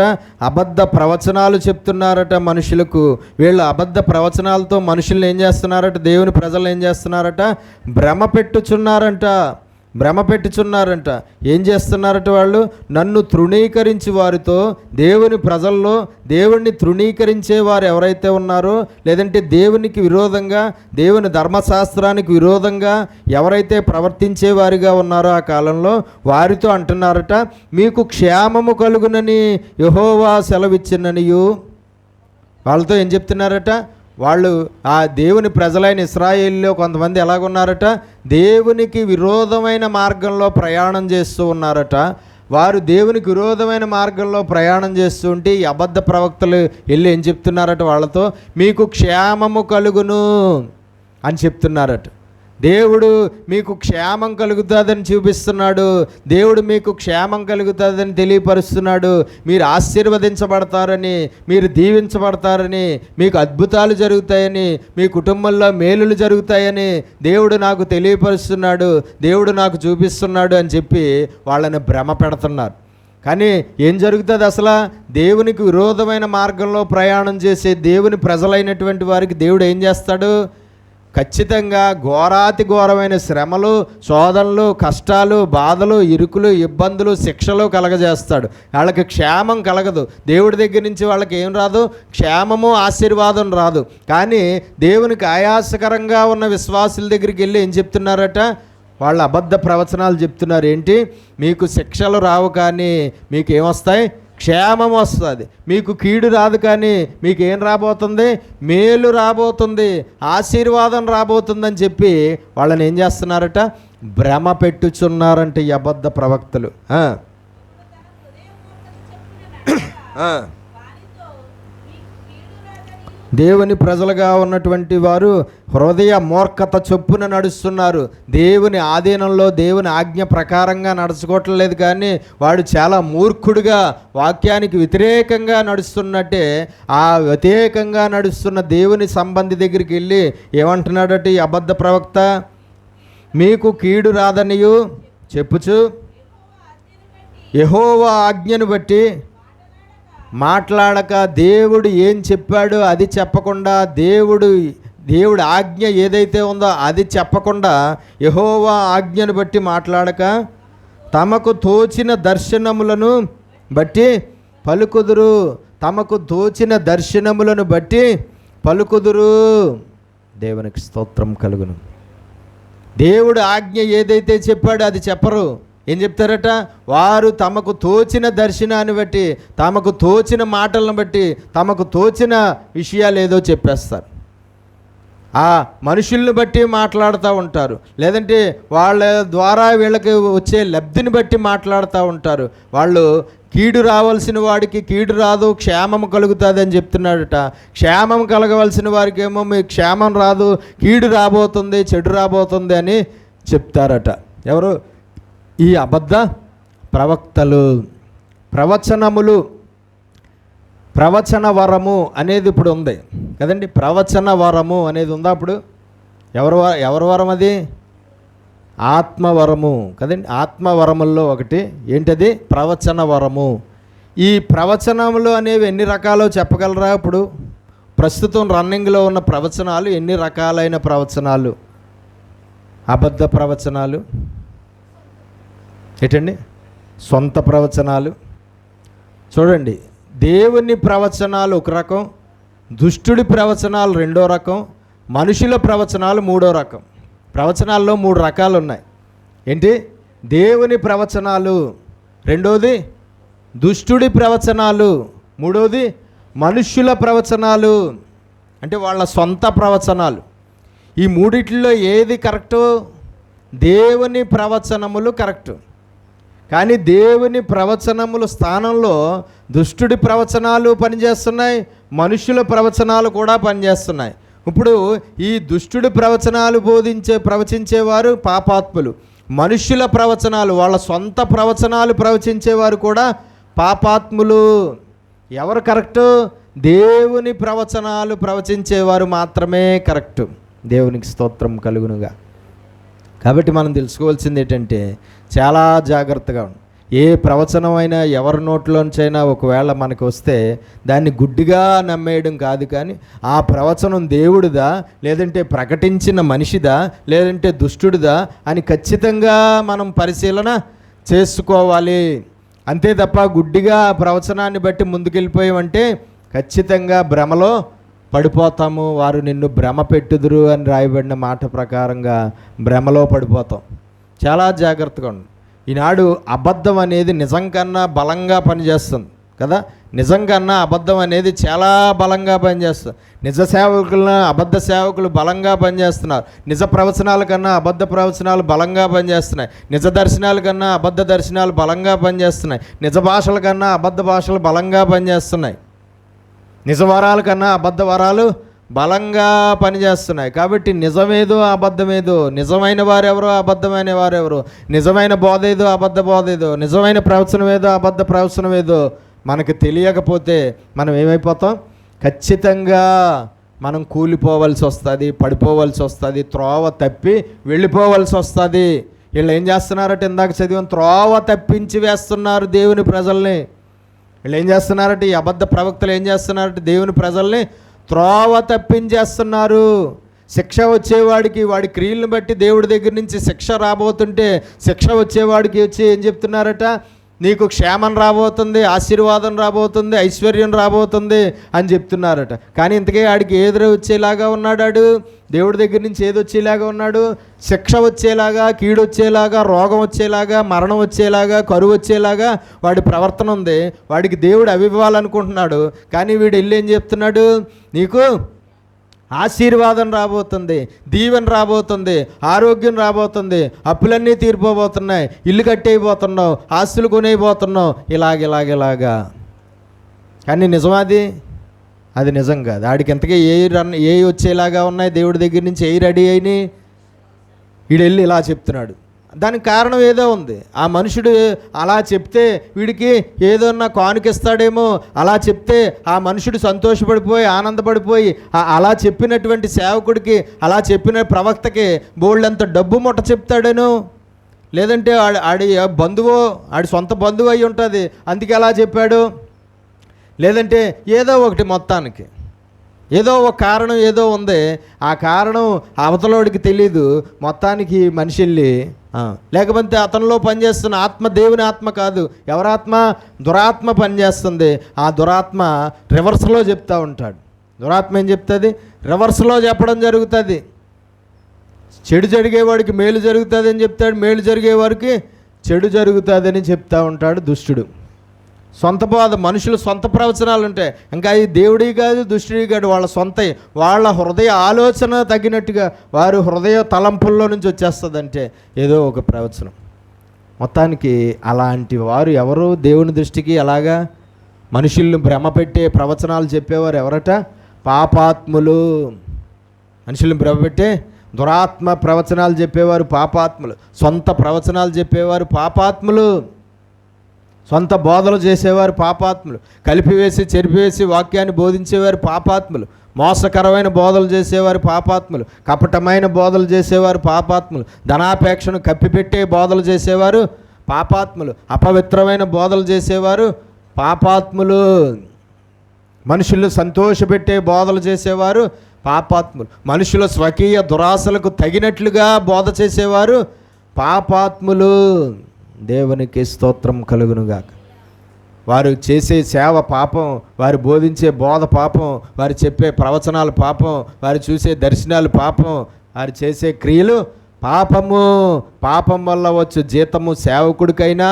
S1: అబద్ధ ప్రవచనాలు చెప్తున్నారట మనుషులకు. వీళ్ళు అబద్ధ ప్రవచనాలతో మనుషుల్ని ఏం చేస్తున్నారట? దేవుని ప్రజలు ఏం చేస్తున్నారట? భ్రమ పెట్టుచున్నారంట. ఏం చేస్తున్నారట వాళ్ళు? నన్ను తృణీకరించి వారితో, దేవుని ప్రజల్లో దేవుణ్ణి తృణీకరించే వారు ఎవరైతే ఉన్నారో, లేదంటే దేవునికి విరోధంగా, దేవుని ధర్మశాస్త్రానికి విరోధంగా ఎవరైతే ప్రవర్తించేవారిగా ఉన్నారో ఆ కాలంలో, వారితో అంటున్నారట, మీకు క్షేమము కలుగునని యెహోవా సెలవిచ్చిననియు. వాళ్ళతో ఏం చెప్తున్నారట? వాళ్ళు ఆ దేవుని ప్రజలైన ఇశ్రాయేలులో కొంతమంది ఎలాగున్నారట? దేవునికి విరోధమైన మార్గంలో ప్రయాణం చేస్తూ ఉన్నారట. వారు దేవునికి విరోధమైన మార్గంలో ప్రయాణం చేస్తూ ఉంటే ఈ అబద్ధ ప్రవక్తలు వెళ్ళి ఏం చెప్తున్నారట వాళ్ళతో? మీకు క్షేమము కలుగును అని చెప్తున్నారట. దేవుడు మీకు క్షేమం కలుగుతుందని చూపిస్తున్నాడు. దేవుడు మీకు క్షేమం కలుగుతుందని తెలియపరుస్తున్నాడు. మీరు ఆశీర్వదించబడతారని, మీరు దీవించబడతారని, మీకు అద్భుతాలు జరుగుతాయని, మీ కుటుంబంలో మేలులు జరుగుతాయని దేవుడు నాకు తెలియపరుస్తున్నాడు, దేవుడు నాకు చూపిస్తున్నాడు అని చెప్పి వాళ్ళని భ్రమ పెడుతున్నారు. కానీ ఏం జరుగుతుంది అసలు? దేవునికి విరోధమైన మార్గంలో ప్రయాణం చేసే దేవుని ప్రజలైనటువంటి వారికి దేవుడు ఏం చేస్తాడు? ఖచ్చితంగా ఘోరాతి ఘోరమైన శ్రమలు, శోధనలు, కష్టాలు, బాధలు, ఇరుకులు, ఇబ్బందులు, శిక్షలు కలగజేస్తాడు. వాళ్ళకి క్షేమం కలగదు. దేవుడి దగ్గర నుంచి వాళ్ళకి ఏం రాదు? క్షేమము, ఆశీర్వాదం రాదు. కానీ దేవునికి ఆయాసకరంగా ఉన్న విశ్వాసుల దగ్గరికి వెళ్ళి ఏం చెప్తున్నారట? వాళ్ళు అబద్ధ ప్రవచనాలు చెప్తున్నారు. ఏంటి? మీకు శిక్షలు రావు, కానీ మీకు ఏమొస్తాయి? క్షేమం వస్తుంది. మీకు కీడు రాదు, కానీ మీకు ఏం రాబోతుంది? మేలు రాబోతుంది, ఆశీర్వాదం రాబోతుందని చెప్పి వాళ్ళని ఏం చేస్తున్నారట? భ్రమ పెట్టుచున్నారంట ఈ అబద్ధ ప్రవక్తలు. దేవుని ప్రజలుగా ఉన్నటువంటి వారు హృదయ మూర్ఖత చొప్పున నడుస్తున్నారు. దేవుని ఆధీనంలో, దేవుని ఆజ్ఞ ప్రకారంగా నడుచుకోవట్లేదు. కానీ వాడు చాలా మూర్ఖుడిగా, వాక్యానికి వ్యతిరేకంగా నడుస్తున్నట్టే ఆ వ్యతిరేకంగా నడుస్తున్న దేవుని సంబంధి దగ్గరికి వెళ్ళి ఏమంటున్నాడట ఈ అబద్ధ ప్రవక్త? మీకు కీడు రాదనియు చెప్పుచు యెహోవా ఆజ్ఞను బట్టి మాట్లాడక, దేవుడు ఏం చెప్పాడో అది చెప్పకుండా, దేవుడి ఆజ్ఞ ఏదైతే ఉందో అది చెప్పకుండా యెహోవా ఆజ్ఞను బట్టి మాట్లాడక, తమకు తోచిన దర్శనములను బట్టి పలుకుదురు. తమకు తోచిన దర్శనములను బట్టి పలుకుదురు. దేవునికి స్తోత్రం కలుగును. దేవుడు ఆజ్ఞ ఏదైతే చెప్పాడో అది చెప్పరు. ఏం చెప్తారట? వారు తమకు తోచిన దర్శనాన్ని బట్టి, తమకు తోచిన మాటలను బట్టి, తమకు తోచిన విషయాలు ఏదో చెప్పేస్తారు. ఆ మనుషుల్ని బట్టి మాట్లాడుతూ ఉంటారు, లేదంటే వాళ్ళ ద్వారా వీళ్ళకి వచ్చే లబ్ధిని బట్టి మాట్లాడుతూ ఉంటారు. వాళ్ళు కీడు రావాల్సిన వాడికి కీడు రాదు, క్షేమం కలుగుతుంది అని చెప్తున్నాడట. క్షేమం కలగవలసిన వారికి ఏమో మీకు క్షేమం రాదు, కీడు రాబోతుంది, చెడు రాబోతుంది అని చెప్తారట. ఎవరు? ఈ అబద్ధ ప్రవక్తలు. ప్రవచనములు, ప్రవచన వరము అనేది ఇప్పుడు ఉంది కదండి. ప్రవచన వరము అనేది ఉందా? అప్పుడు ఎవరి వరం అది? ఆత్మవరము కదండి. ఆత్మవరముల్లో ఒకటి ఏంటది? ప్రవచన వరము. ఈ ప్రవచనములు అనేవి ఎన్ని రకాలో చెప్పగలరా? ఇప్పుడు ప్రస్తుతం రన్నింగ్లో ఉన్న ప్రవచనాలు ఎన్ని రకాలైన ప్రవచనాలు? అబద్ధ ప్రవచనాలు ఏంటండి? సొంత ప్రవచనాలు. చూడండి, దేవుని ప్రవచనాలు ఒక రకం, దుష్టుడి ప్రవచనాలు రెండో రకం, మనుషుల ప్రవచనాలు మూడో రకం. ప్రవచనాల్లో 3 రకాలు ఉన్నాయి. ఏంటి? దేవుని ప్రవచనాలు, రెండోది దుష్టుడి ప్రవచనాలు, మూడోది మనుష్యుల ప్రవచనాలు, అంటే వాళ్ళ సొంత ప్రవచనాలు. ఈ మూడిట్లో ఏది కరెక్టు? దేవుని ప్రవచనములు కరెక్టు. కానీ దేవుని ప్రవచనముల స్థానంలో దుష్టుడి ప్రవచనాలు పనిచేస్తున్నాయి, మనుష్యుల ప్రవచనాలు కూడా పనిచేస్తున్నాయి. ఇప్పుడు ఈ దుష్టుడి ప్రవచనాలు ప్రవచించేవారు పాపాత్ములు, మనుష్యుల ప్రవచనాలు వాళ్ళ సొంత ప్రవచనాలు ప్రవచించేవారు కూడా పాపాత్ములు. ఎవరు కరెక్టు? దేవుని ప్రవచనాలు ప్రవచించేవారు మాత్రమే కరెక్టు. దేవునికి స్తోత్రం కలుగునుగా. కాబట్టి మనం తెలుసుకోవాల్సింది ఏంటంటే, చాలా జాగ్రత్తగా ఉండి ఏ ప్రవచనం అయినా ఎవరి నోట్లోంచైనా ఒకవేళ మనకు వస్తే దాన్ని గుడ్డిగా నమ్మేయడం కాదు, కానీ ఆ ప్రవచనం దేవుడిదా, లేదంటే ప్రకటించిన మనిషిదా, లేదంటే దుష్టుడిదా అని ఖచ్చితంగా మనం పరిశీలన చేసుకోవాలి. అంతే తప్ప గుడ్డిగా ఆ ప్రవచనాన్ని బట్టి ముందుకెళ్ళిపోయామంటే ఖచ్చితంగా భ్రమలో పడిపోతాము. వారు నిన్ను భ్రమ పెట్టుదురు అని రాయబడిన మాట ప్రకారంగా భ్రమలో పడిపోతాం. చాలా జాగ్రత్తగా ఉండు. ఈనాడు అబద్ధం అనేది నిజం కన్నా బలంగా పనిచేస్తుంది కదా. నిజం కన్నా అబద్ధం అనేది చాలా బలంగా పనిచేస్తుంది. నిజ సేవకులను అబద్ధ సేవకులు బలంగా పనిచేస్తున్నారు. నిజ ప్రవచనాల కన్నా అబద్ధ ప్రవచనాలు బలంగా పనిచేస్తున్నాయి. నిజ దర్శనాల కన్నా అబద్ధ దర్శనాలు బలంగా పనిచేస్తున్నాయి. నిజ భాషల కన్నా అబద్ధ భాషలు బలంగా పనిచేస్తున్నాయి. నిజ వరాల కన్నా అబద్ధ వరాలు బలంగా పనిచేస్తున్నాయి. కాబట్టి నిజమేదో అబద్ధమేదో, నిజమైన వారెవరో అబద్ధమైన వారెవరో, నిజమైన బోధ ఏదో అబద్ధ బోధ ఏదో, నిజమైన ప్రవచనం ఏదో అబద్ధ ప్రవచనం ఏదో మనకు తెలియకపోతే మనం ఏమైపోతాం? ఖచ్చితంగా మనం కూలిపోవలసి వస్తుంది, పడిపోవలసి వస్తుంది, త్రోవ తప్పి వెళ్ళిపోవలసి వస్తుంది. వీళ్ళు ఏం చేస్తున్నారంటే, ఇందాక చదివాం, త్రోవ తప్పించి వేస్తున్నారు దేవుని ప్రజల్ని. వీళ్ళు ఏం చేస్తున్నారంటే, ఈ అబద్ధ ప్రవక్తలు ఏం చేస్తున్నారంటే దేవుని ప్రజల్ని త్రోవ తప్పించేస్తున్నారు. శిక్ష వచ్చేవాడికి వాడి క్రియలను బట్టి దేవుడి దగ్గర నుంచి శిక్ష రాబోతుంటే, శిక్ష వచ్చేవాడికి వచ్చి ఏం చెప్తున్నారట? నీకు క్షేమం రాబోతుంది, ఆశీర్వాదం రాబోతుంది, ఐశ్వర్యం రాబోతుంది అని చెప్తున్నారట. కానీ ఇంతకీ ఆడికి ఏది వచ్చేలాగా ఉన్నాడు? దేవుడి దగ్గర నుంచి ఏది వచ్చేలాగా ఉన్నాడు? శిక్ష వచ్చేలాగా, కీడు వచ్చేలాగా, రోగం వచ్చేలాగా, మరణం వచ్చేలాగా, కరువు వచ్చేలాగా వాడి ప్రవర్తన ఉంది. వాడికి దేవుడు అవి ఇవ్వాలనుకుంటున్నాడు. కానీ వీడు వెళ్ళి ఏం చెప్తున్నాడు? నీకు ఆశీర్వాదం రాబోతుంది, దీవెన రాబోతుంది, ఆరోగ్యం రాబోతుంది, అప్పులన్నీ తీరిపోబోతున్నాయి, ఇల్లు కట్టేయబోతున్నావు, ఆస్తులు కొనేయబోతున్నావు, ఇలాగా. కానీ నిజమాది? అది నిజం కాదు. ఆడికి ఎంతగా ఏ వచ్చేలాగా ఉన్నాయి దేవుడి దగ్గర నుంచి, ఏ రెడీ అయినాయి? వీడెళ్ళి ఇలా చెప్తున్నాడు. దానికి కారణం ఏదో ఉంది. ఆ మనుషుడు అలా చెప్తే వీడికి ఏదన్నా కానుకిస్తాడేమో, అలా చెప్తే ఆ మనుషుడు సంతోషపడిపోయి ఆనందపడిపోయి అలా చెప్పినటువంటి సేవకుడికి, అలా చెప్పిన ప్రవక్తకి బోల్డంత డబ్బు ముట్ట చెప్తాడేనో, లేదంటే ఆడి బంధువో, ఆడి సొంత బంధువు అయి ఉంటుంది అందుకే అలా చెప్పాడు, లేదంటే ఏదో ఒకటి, మొత్తానికి ఏదో ఒక కారణం ఏదో ఉంది. ఆ కారణం అవతలోడికి తెలీదు. మొత్తానికి మనిషి వెళ్ళి, లేకపోతే అతనిలో పనిచేస్తున్న ఆత్మ దేవుని ఆత్మ కాదు, ఎవరాత్మ? దురాత్మ పనిచేస్తుంది. ఆ దురాత్మ రివర్స్లో చెప్తూ ఉంటాడు. దురాత్మ ఏం చెప్తుంది? రివర్స్లో చెప్పడం జరుగుతుంది. చెడు జరిగేవాడికి మేలు జరుగుతుంది అని చెప్తాడు, మేలు జరిగేవాడికి చెడు జరుగుతుందని చెప్తూ ఉంటాడు దుష్టుడు. సొంత బోధ, మనుషులు సొంత ప్రవచనాలు ఉంటాయి. ఇంకా ఈ దేవుడి కాదు, దుష్టుడి కాదు, వాళ్ళ సొంత, వాళ్ళ హృదయ ఆలోచన తగినట్టుగా వారి హృదయ తలంపుల్లో నుంచి వచ్చేస్తుందంటే ఏదో ఒక ప్రవచనం. మొత్తానికి అలాంటి వారు ఎవరు దేవుని దృష్టికి? అలాగా మనుషుల్ని భ్రమ పెట్టే ప్రవచనాలు చెప్పేవారు ఎవరట? పాపాత్ములు. మనుషుల్ని భ్రమ పెట్టే దురాత్మ ప్రవచనాలు చెప్పేవారు పాపాత్ములు. సొంత ప్రవచనాలు చెప్పేవారు పాపాత్ములు. సొంత బోధలు చేసేవారు పాపాత్ములు. కలిపివేసి చెరిపివేసి వాక్యాన్ని బోధించేవారు పాపాత్ములు. మోసకరమైన బోధలు చేసేవారు పాపాత్ములు. కపటమైన బోధలు చేసేవారు పాపాత్ములు. ధనాపేక్షను కప్పిపెట్టే బోధలు చేసేవారు పాపాత్ములు. అపవిత్రమైన బోధలు చేసేవారు పాపాత్ములు. మనుషులు సంతోషపెట్టే బోధలు చేసేవారు పాపాత్ములు. మనుషుల స్వకీయ దురాశలకు తగినట్లుగా బోధ చేసేవారు పాపాత్ములు. దేవునికి స్తోత్రం కలుగునుగాక. వారు చేసే సేవ పాపం, వారు బోధించే బోధ పాపం, వారు చెప్పే ప్రవచనాలు పాపం, వారు చూసే దర్శనాలు పాపం, వారు చేసే క్రియలు పాపము. పాపం వల్ల వచ్చు జీతము సేవకుడికైనా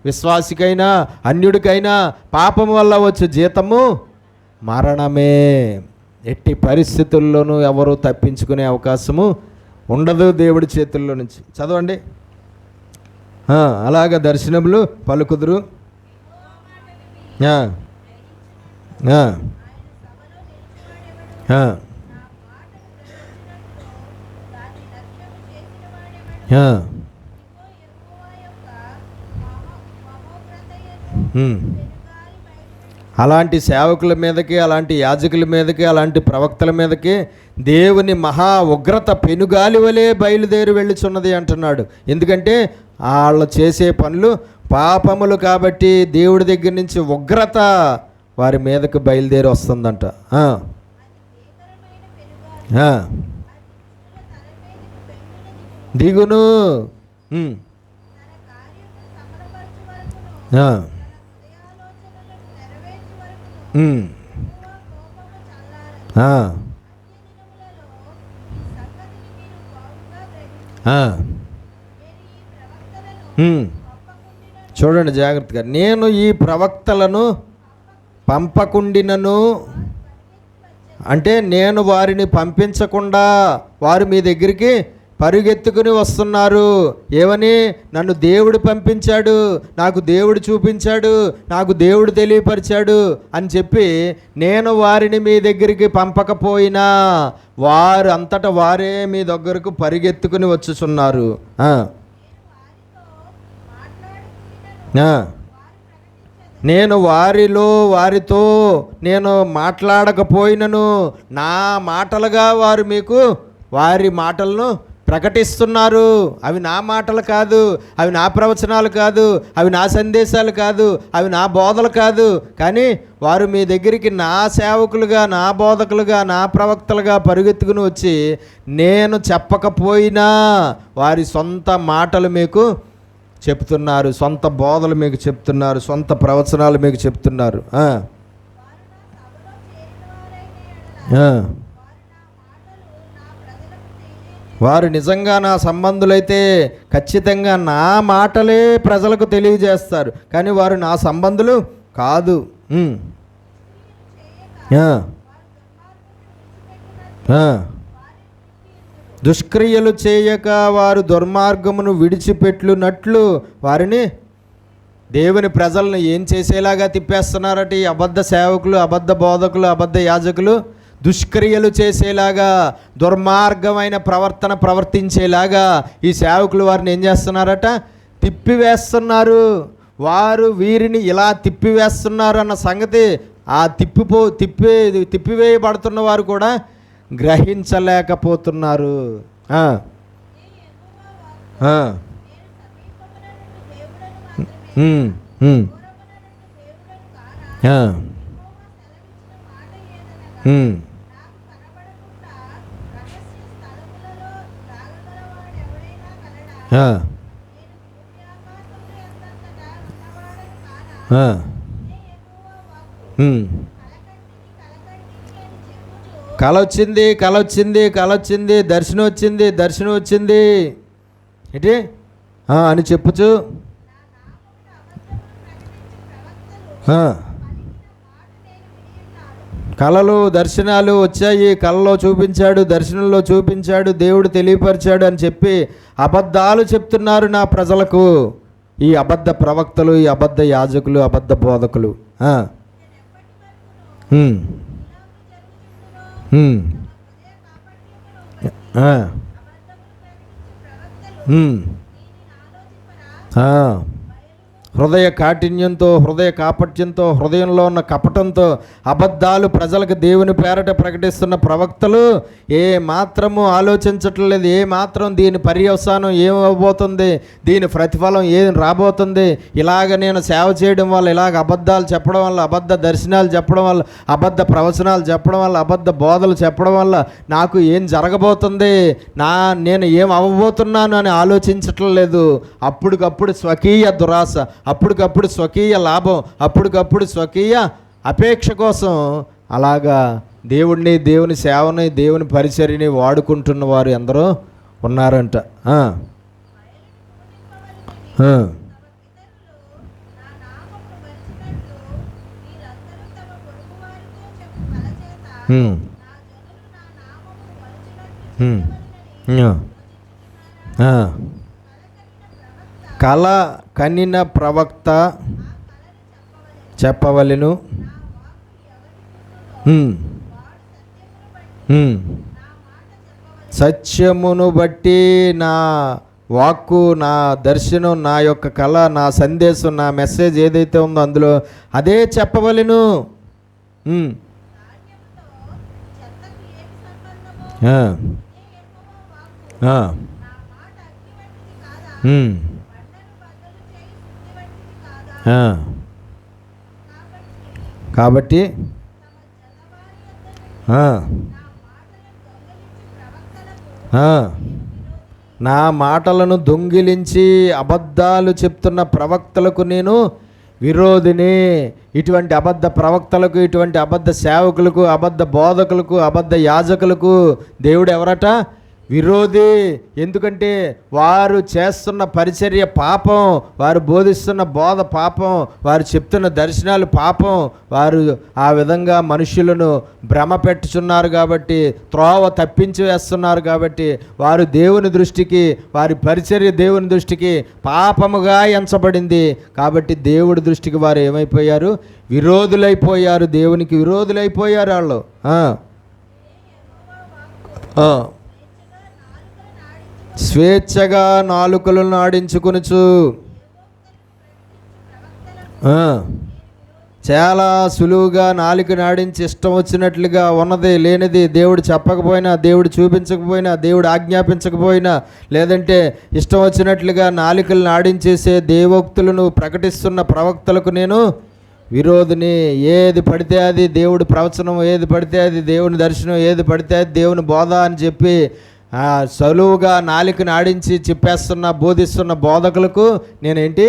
S1: విశ్వాసికైనా అన్యుడికైనా పాపం వల్ల వచ్చు జీతము మరణమే. ఎట్టి పరిస్థితుల్లోనూ ఎవరు తప్పించుకునే అవకాశము ఉండదు దేవుడి చేతుల్లో నుంచి. చదవండి. అలాగ దర్శనములు పలుకుదురు. అలాంటి సేవకుల మీదకి, అలాంటి యాజకుల మీదకి, అలాంటి ప్రవక్తల మీదకి దేవుని మహా ఉగ్రత పెనుగాలి వలె బయలుదేరి వెళ్ళుచున్నది అంటున్నాడు. ఎందుకంటే వాళ్ళు చేసే పనులు పాపములు కాబట్టి దేవుడి దగ్గర నుంచి ఉగ్రత వారి మీదకి బయలుదేరి వస్తుందంట. దిగును. చూడండి జాగ్రత్తగా. నేను ఈ ప్రవక్తలను పంపకుండినను, అంటే నేను వారిని పంపించకుండా వారు మీ దగ్గరికి పరుగెత్తుకుని వస్తున్నారు. ఏమని? నన్ను దేవుడు పంపించాడు, నాకు దేవుడు చూపించాడు, నాకు దేవుడు తెలియపరిచాడు అని చెప్పి నేను వారిని మీ దగ్గరికి పంపకపోయినా వారు అంతటా వారే మీ దగ్గరకు పరిగెత్తుకుని వచ్చుచున్నారు. నేను వారితో నేను మాట్లాడకపోయినను నా మాటలుగా వారు మీకు వారి మాటలను ప్రకటిస్తున్నారు. అవి నా మాటలు కాదు, అవి నా ప్రవచనాలు కాదు, అవి నా సందేశాలు కాదు, అవి నా బోధలు కాదు. కానీ వారు మీ దగ్గరికి నా సేవకులుగా, నా బోధకులుగా, నా ప్రవక్తలుగా పరుగెత్తుకుని వచ్చి నేను చెప్పకపోయినా వారి సొంత మాటలు మీకు చెప్తున్నారు, సొంత బోధలు మీకు చెప్తున్నారు, సొంత ప్రవచనాలు మీకు చెప్తున్నారు. వారు నిజంగా నా సంబంధులైతే ఖచ్చితంగా నా మాటలే ప్రజలకు తెలియజేస్తారు, కానీ వారు నా సంబంధులు కాదు. దుష్క్రియలు చేయక వారు దుర్మార్గమును విడిచిపెట్లునట్లు వారిని, దేవుని ప్రజలను ఏం చేసేలాగా తిప్పేస్తున్నారట ఈ అబద్ధ సేవకులు, అబద్ధ బోధకులు, అబద్ధ యాజకులు? దుష్క్రియలు చేసేలాగా, దుర్మార్గమైన ప్రవర్తన ప్రవర్తించేలాగా ఈ సేవకులు వారిని ఏం చేస్తున్నారట? తిప్పివేస్తున్నారు. వారు వీరిని ఇలా తిప్పివేస్తున్నారు అన్న సంగతి ఆ తిప్పివేయబడుతున్న వారు కూడా గ్రహించలేకపోతున్నారు. కళ వచ్చింది, కళ వచ్చింది, కళ వచ్చింది, దర్శనం వచ్చింది, దర్శనం వచ్చింది ఏంటి అని చెప్పుచు కళలు దర్శనాలు వచ్చాయి, కళలో చూపించాడు, దర్శనంలో చూపించాడు, దేవుడు తెలియపరిచాడు అని చెప్పి అబద్ధాలు చెప్తున్నారు నా ప్రజలకు ఈ అబద్ధ ప్రవక్తలు, ఈ అబద్ధ యాజకులు, అబద్ధ బోధకులు. హృదయ కాఠిన్యంతో, హృదయ కాపట్యంతో, హృదయంలో ఉన్న కపటంతో అబద్ధాలు ప్రజలకు దేవుని పేరట ప్రకటిస్తున్న ప్రవక్తలు ఏ మాత్రము ఆలోచించట్లేదు. ఏ మాత్రం దీని పర్యవసానం ఏమవబోతుంది, దీని ప్రతిఫలం ఏం రాబోతుంది, ఇలాగ నేను సేవ చేయడం వల్ల, ఇలాగ అబద్ధాలు చెప్పడం వల్ల, అబద్ధ దర్శనాలు చెప్పడం వల్ల, అబద్ధ ప్రవచనాలు చెప్పడం వల్ల, అబద్ధ బోధలు చెప్పడం వల్ల నాకు ఏం జరగబోతుంది, నేను ఏం అవ్వబోతున్నాను అని ఆలోచించట్లేదు. అప్పటికప్పుడు స్వకీయ దురాశ, అప్పటికప్పుడు స్వకీయ లాభం, అప్పటికప్పుడు స్వకీయ అపేక్ష కోసం అలాగా దేవుడిని, దేవుని సేవని, దేవుని పరిచర్యని వాడుకుంటున్న వారు ఎందరో ఉన్నారంట. కల కనిన ప్రవక్త చెప్పవలెను, సత్యమును బట్టి నా వాక్కు, నా దర్శనం, నా యొక్క కళ, నా సందేశం, నా మెసేజ్ ఏదైతే ఉందో అందులో అదే చెప్పవలెను. కాబట్టి నా మాటలను దొంగిలించి అబద్ధాలు చెప్తున్న ప్రవక్తలకు నేను విరోధిని. ఇటువంటి అబద్ధ ప్రవక్తలకు, ఇటువంటి అబద్ధ సేవకులకు, అబద్ధ బోధకులకు, అబద్ధ యాజకులకు దేవుడు ఎవరట? విరోధి. ఎందుకంటే వారు చేస్తున్న పరిచర్య పాపం, వారు బోధిస్తున్న బోధ పాపం, వారు చెప్తున్న దర్శనాలు పాపం. వారు ఆ విధంగా మనుషులను భ్రమ పెట్టుచున్నారు కాబట్టి, త్రోవ తప్పించి వేస్తున్నారు కాబట్టి, వారు దేవుని దృష్టికి, వారి పరిచర్య దేవుని దృష్టికి పాపముగా ఎంచబడింది. కాబట్టి దేవుడి దృష్టికి వారు ఏమైపోయారు? విరోధులైపోయారు. దేవునికి విరోధులైపోయారు వాళ్ళు. స్వేచ్ఛగా నాలుకలను ఆడించుకొనుచు, చాలా సులువుగా నాలుకను ఆడించి ఇష్టం వచ్చినట్లుగా ఉన్నది లేనిది దేవుడు చెప్పకపోయినా, దేవుడు చూపించకపోయినా, దేవుడు ఆజ్ఞాపించకపోయినా, లేదంటే ఇష్టం వచ్చినట్లుగా నాలుకలను ఆడించేసే దేవోక్తులను ప్రకటిస్తున్న ప్రవక్తలకు నేను విరోధిని. ఏది పడితే అది దేవుడి ప్రవచనం, ఏది పడితే అది దేవుని దర్శనం, ఏది పడితే అది దేవుని బోధ అని చెప్పి సలువుగా నాలుకను ఆడించి చెప్పేస్తున్న, బోధిస్తున్న బోధకులకు నేనేంటి?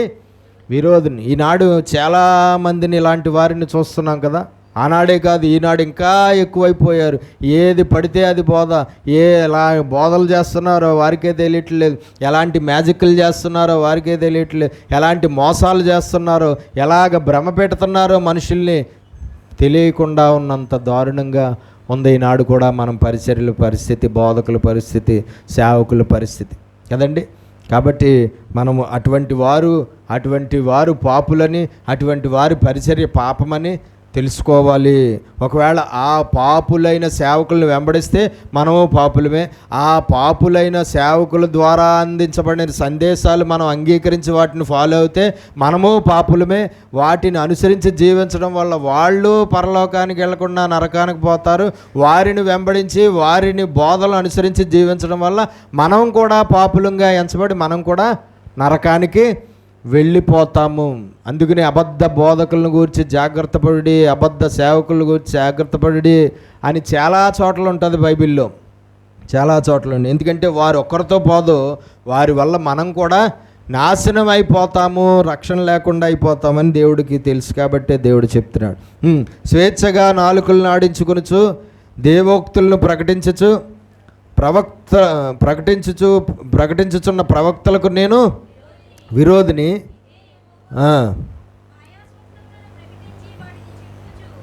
S1: విరోధిని. ఈనాడు చాలామందిని ఇలాంటి వారిని చూస్తున్నాం కదా. ఆనాడే కాదు, ఈనాడు ఇంకా ఎక్కువైపోయారు. ఏది పడితే అది బోధ. ఎలా బోధలు చేస్తున్నారో వారికే తెలియట్లేదు, ఎలాంటి మ్యాజిక్లు చేస్తున్నారో వారికే తెలియట్లేదు, ఎలాంటి మోసాలు చేస్తున్నారో, ఎలాగ భ్రమ పెడుతున్నారో మనుషుల్ని తెలియకుండా ఉన్నంత దారుణంగా ఉంది ఈనాడు కూడా మనం పరిచర్యల పరిస్థితి, బోధకుల పరిస్థితి, సేవకుల పరిస్థితి కదండి. కాబట్టి మనము అటువంటి వారు పాపులని, అటువంటి వారి పరిచర్య పాపమని తెలుసుకోవాలి. ఒకవేళ ఆ పాపులైన సేవకులను వెంబడిస్తే మనము పాపులమే. ఆ పాపులైన సేవకుల ద్వారా అందించబడిన సందేశాలు మనం అంగీకరించి వాటిని ఫాలో అవుతే మనము పాపులమే. వాటిని అనుసరించి జీవించడం వల్ల వాళ్ళు పరలోకానికి వెళ్లకుండా నరకానికి పోతారు. వారిని వెంబడించి వారిని బోధలు అనుసరించి జీవించడం వల్ల మనం కూడా పాపులంగా ఎంచబడి మనం కూడా నరకానికి వెళ్ళిపోతాము. అందుకని అబద్ధ బోధకులను గురించి జాగ్రత్త పడి, అబద్ధ సేవకుల గురించి జాగ్రత్త పడి అని చాలా చోట్ల ఉంటుంది బైబిల్లో, చాలా చోట్ల. ఎందుకంటే వారు ఒక్కరితో పోదు, వారి వల్ల మనం కూడా నాశనం అయిపోతాము, రక్షణ లేకుండా అయిపోతామని దేవుడికి తెలుసు. కాబట్టి దేవుడు చెప్తున్నాడు, స్వేచ్ఛగా నాలుకలను ఆడించుకొనుచు, దేవోక్తులను ప్రకటించుచున్న ప్రవక్తలకు నేను విరోధిని.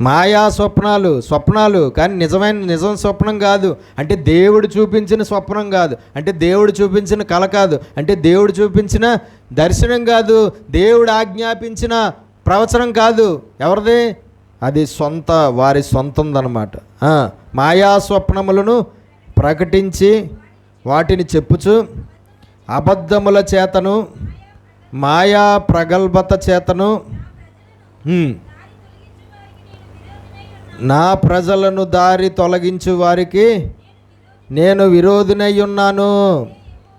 S1: మాయా స్వప్నాలు కానీ నిజం స్వప్నం కాదు. అంటే దేవుడు చూపించిన స్వప్నం కాదు, అంటే దేవుడు చూపించిన కల కాదు, అంటే దేవుడు చూపించిన దర్శనం కాదు, దేవుడు ఆజ్ఞాపించిన ప్రవచనం కాదు. ఎవరిది? అది వారి సొంతందనమాట. మాయా స్వప్నములను ప్రకటించి వాటిని చెప్పుచు అబద్ధముల చేతను మాయా ప్రగల్భత చేతను నా ప్రజలను దారి తొలగించు వారికి నేను విరోధినై ఉన్నాను.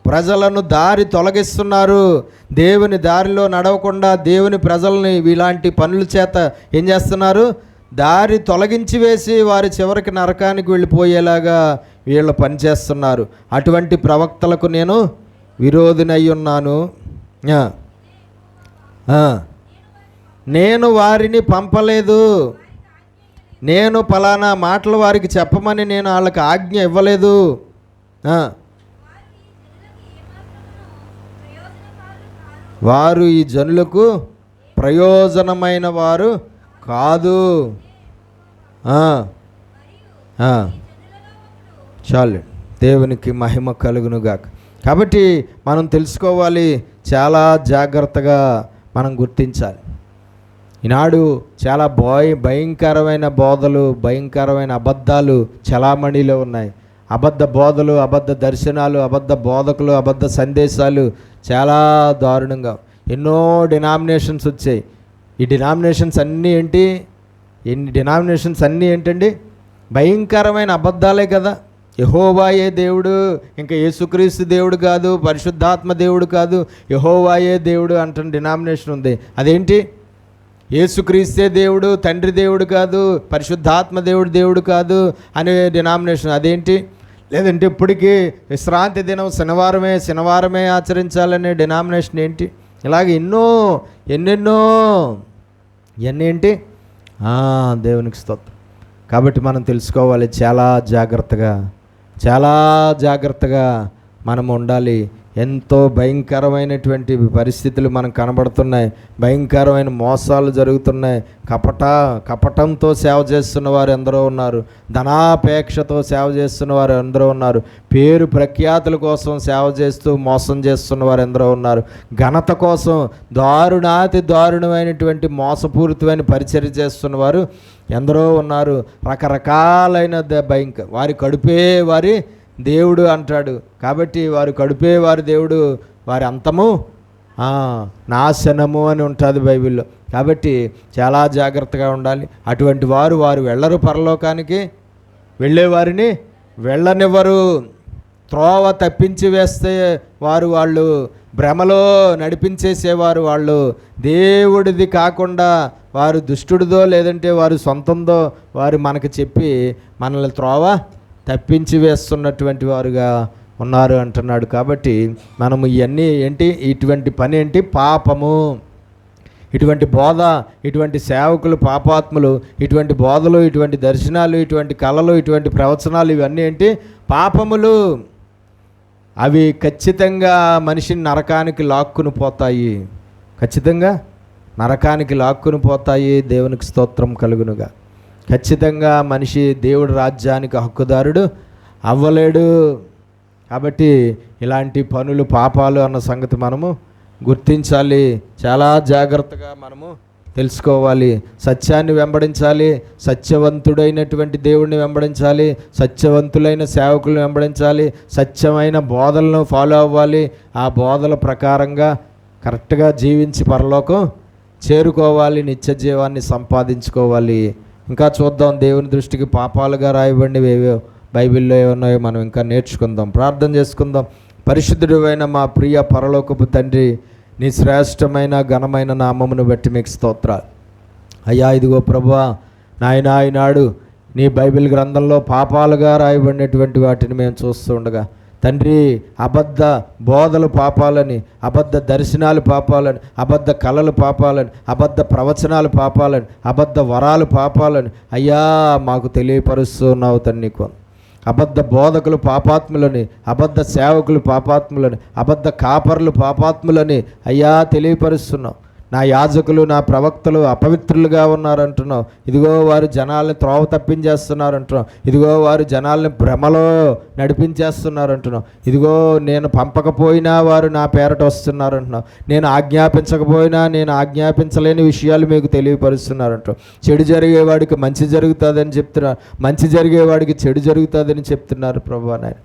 S1: ప్రజలను దారి తొలగిస్తున్నారు. దేవుని దారిలో నడవకుండా దేవుని ప్రజల్ని ఇలాంటి పనుల చేత ఏం చేస్తున్నారు? దారి తొలగించి వేసి వారి చివరికి నరకానికి వెళ్ళిపోయేలాగా వీళ్ళు పనిచేస్తున్నారు. అటువంటి ప్రవక్తలకు నేను విరోధినై ఉన్నాను. నేను వారిని పంపలేదు. నేను ఫలానా మాటలు వారికి చెప్పమని నేను వాళ్ళకి ఆజ్ఞ ఇవ్వలేదు. వారు ఈ జనులకు ప్రయోజనమైన వారు కాదు. చాలు, దేవునికి మహిమ కలుగునుగాక. కాబట్టి మనం తెలుసుకోవాలి, చాలా జాగ్రత్తగా మనం గుర్తించాలి. ఈనాడు చాలా భయంకరమైన బోధలు, భయంకరమైన అబద్ధాలు చలామణిలో ఉన్నాయి. అబద్ధ బోధలు, అబద్ధ దర్శనాలు, అబద్ధ బోధకులు, అబద్ధ సందేశాలు చాలా దారుణంగా. ఎన్నో డినామినేషన్స్ వచ్చాయి. ఈ డినామినేషన్స్ అన్నీ ఏంటి? డినామినేషన్స్ అన్నీ ఏంటండి? భయంకరమైన అబద్ధాలే కదా. యెహోవాయే దేవుడు, ఇంకా యేసుక్రీస్తు దేవుడు కాదు, పరిశుద్ధాత్మ దేవుడు కాదు, యెహోవాయే దేవుడు అంటున్న డినామినేషన్ ఉంది. అదేంటి? యేసుక్రీస్తే దేవుడు, తండ్రి దేవుడు కాదు, పరిశుద్ధాత్మ దేవుడు కాదు అనే డినామినేషన్. అదేంటి? లేదంటే ఇప్పటికీ విశ్రాంతి దినం శనివారమే ఆచరించాలనే డినామినేషన్ ఏంటి? ఇలాగ ఎన్నెన్నో ఇవన్నీ ఏంటి? దేవునికి స్తోత్రం. కాబట్టి మనం తెలుసుకోవాలి, చాలా జాగ్రత్తగా మనం ఉండాలి. ఎంతో భయంకరమైనటువంటి పరిస్థితులు మనకు కనబడుతున్నాయి. భయంకరమైన మోసాలు జరుగుతున్నాయి. కపటంతో సేవ చేస్తున్న వారు ఎందరో ఉన్నారు. ధనాపేక్షతో సేవ చేస్తున్న వారు ఎందరో ఉన్నారు. పేరు ప్రఖ్యాతుల కోసం సేవ చేస్తూ మోసం చేస్తున్న వారు ఎందరో ఉన్నారు. ఘనత కోసం దారుణమైనటువంటి మోసపూరితమైన పరిచర్య చేస్తున్న వారు ఎందరో ఉన్నారు. రకరకాలైన వారి కడుపే వారి దేవుడు అంటాడు. కాబట్టి వారు కడుపే వారి దేవుడు, వారి అంతము నాశనము అని ఉంటుంది బైబిల్లో. కాబట్టి చాలా జాగ్రత్తగా ఉండాలి. అటువంటి వారు వెళ్ళరు పరలోకానికి. వెళ్ళేవారిని వెళ్ళనివ్వరు. త్రోవ తప్పించి వేస్తే వాళ్ళు భ్రమలో నడిపించేసేవారు. వాళ్ళు దేవుడిది కాకుండా వారు దుష్టుడిదో లేదంటే వారు సొంతందో వారు మనకు చెప్పి మనల్ని త్రోవ తప్పించి వేస్తున్నటువంటి వారుగా ఉన్నారు అంటున్నాడు. కాబట్టి మనము ఇవన్నీ ఏంటి? ఇటువంటి పని ఏంటి? పాపము. ఇటువంటి బోధ, ఇటువంటి సేవకులు పాపాత్ములు, ఇటువంటి బోధలు, ఇటువంటి దర్శనాలు, ఇటువంటి కళలు, ఇటువంటి ప్రవచనాలు ఇవన్నీ ఏంటి? పాపములు. అవి ఖచ్చితంగా మనిషిని నరకానికి లాక్కుని పోతాయి. ఖచ్చితంగా నరకానికి లాక్కుని పోతాయి. దేవునికి స్తోత్రం కలుగునుగా. ఖచ్చితంగా మనిషి దేవుడి రాజ్యానికి హక్కుదారుడు అవ్వలేడు. కాబట్టి ఇలాంటి పనులు పాపాలు అన్న సంగతి మనము గుర్తించాలి. చాలా జాగ్రత్తగా మనము తెలుసుకోవాలి. సత్యాన్ని వెంబడించాలి. సత్యవంతుడైనటువంటి దేవుడిని వెంబడించాలి. సత్యవంతులైన సేవకులను వెంబడించాలి. సత్యమైన బోధలను ఫాలో అవ్వాలి. ఆ బోధల ప్రకారంగా కరెక్ట్గా జీవించి పరలోకం చేరుకోవాలి. నిత్య జీవాన్ని సంపాదించుకోవాలి. ఇంకా చూద్దాం, దేవుని దృష్టికి పాపాలుగా రాయబడినవి ఏవో బైబిల్లో ఏమన్నాయో మనం ఇంకా నేర్చుకుందాం. ప్రార్థన చేసుకుందాం. పరిశుద్ధుడైన మా ప్రియ పరలోకపు తండ్రి, నీ శ్రేష్టమైన ఘనమైన నామమును బట్టి మీకు స్తోత్రాలు అయ్యా. ఇదిగో ప్రభువా నాయనా, ఈనాడు నీ బైబిల్ గ్రంథంలో పాపాలుగా రాయబడినటువంటి వాటిని మేము చూస్తుండగా తండ్రి, అబద్ధ బోధలు పాపాలని, అబద్ధ దర్శనాలు పాపాలని, అబద్ధ కళలు పాపాలని, అబద్ధ ప్రవచనాలు పాపాలని, అబద్ధ వరాలు పాపాలని అయ్యా మాకు తెలియపరుస్తున్నావు తండ్రి. నీకు అబద్ధ బోధకులు పాపాత్ములని, అబద్ధ సేవకులు పాపాత్ములని, అబద్ధ కాపర్లు పాపాత్ములని అయ్యా తెలియపరుస్తున్నావు. నా యాజకులు, నా ప్రవక్తలు అపవిత్రులుగా ఉన్నారంటున్నావు. ఇదిగో వారు జనాల్ని త్రోవ తప్పించేస్తున్నారంటున్నావు. ఇదిగో వారు జనాల్ని భ్రమలో నడిపించేస్తున్నారంటున్నావు. ఇదిగో నేను పంపకపోయినా వారు నా పేరట వస్తున్నారంటున్నావు. నేను ఆజ్ఞాపించకపోయినా నేను ఆజ్ఞాపించలేని విషయాలు మీకు తెలియపరుస్తున్నారంటున్నావు. చెడు జరిగేవాడికి మంచి జరుగుతుందని చెప్తున్నారు, మంచి జరిగేవాడికి చెడు జరుగుతుందని చెప్తున్నారు ప్రభువా నాయన.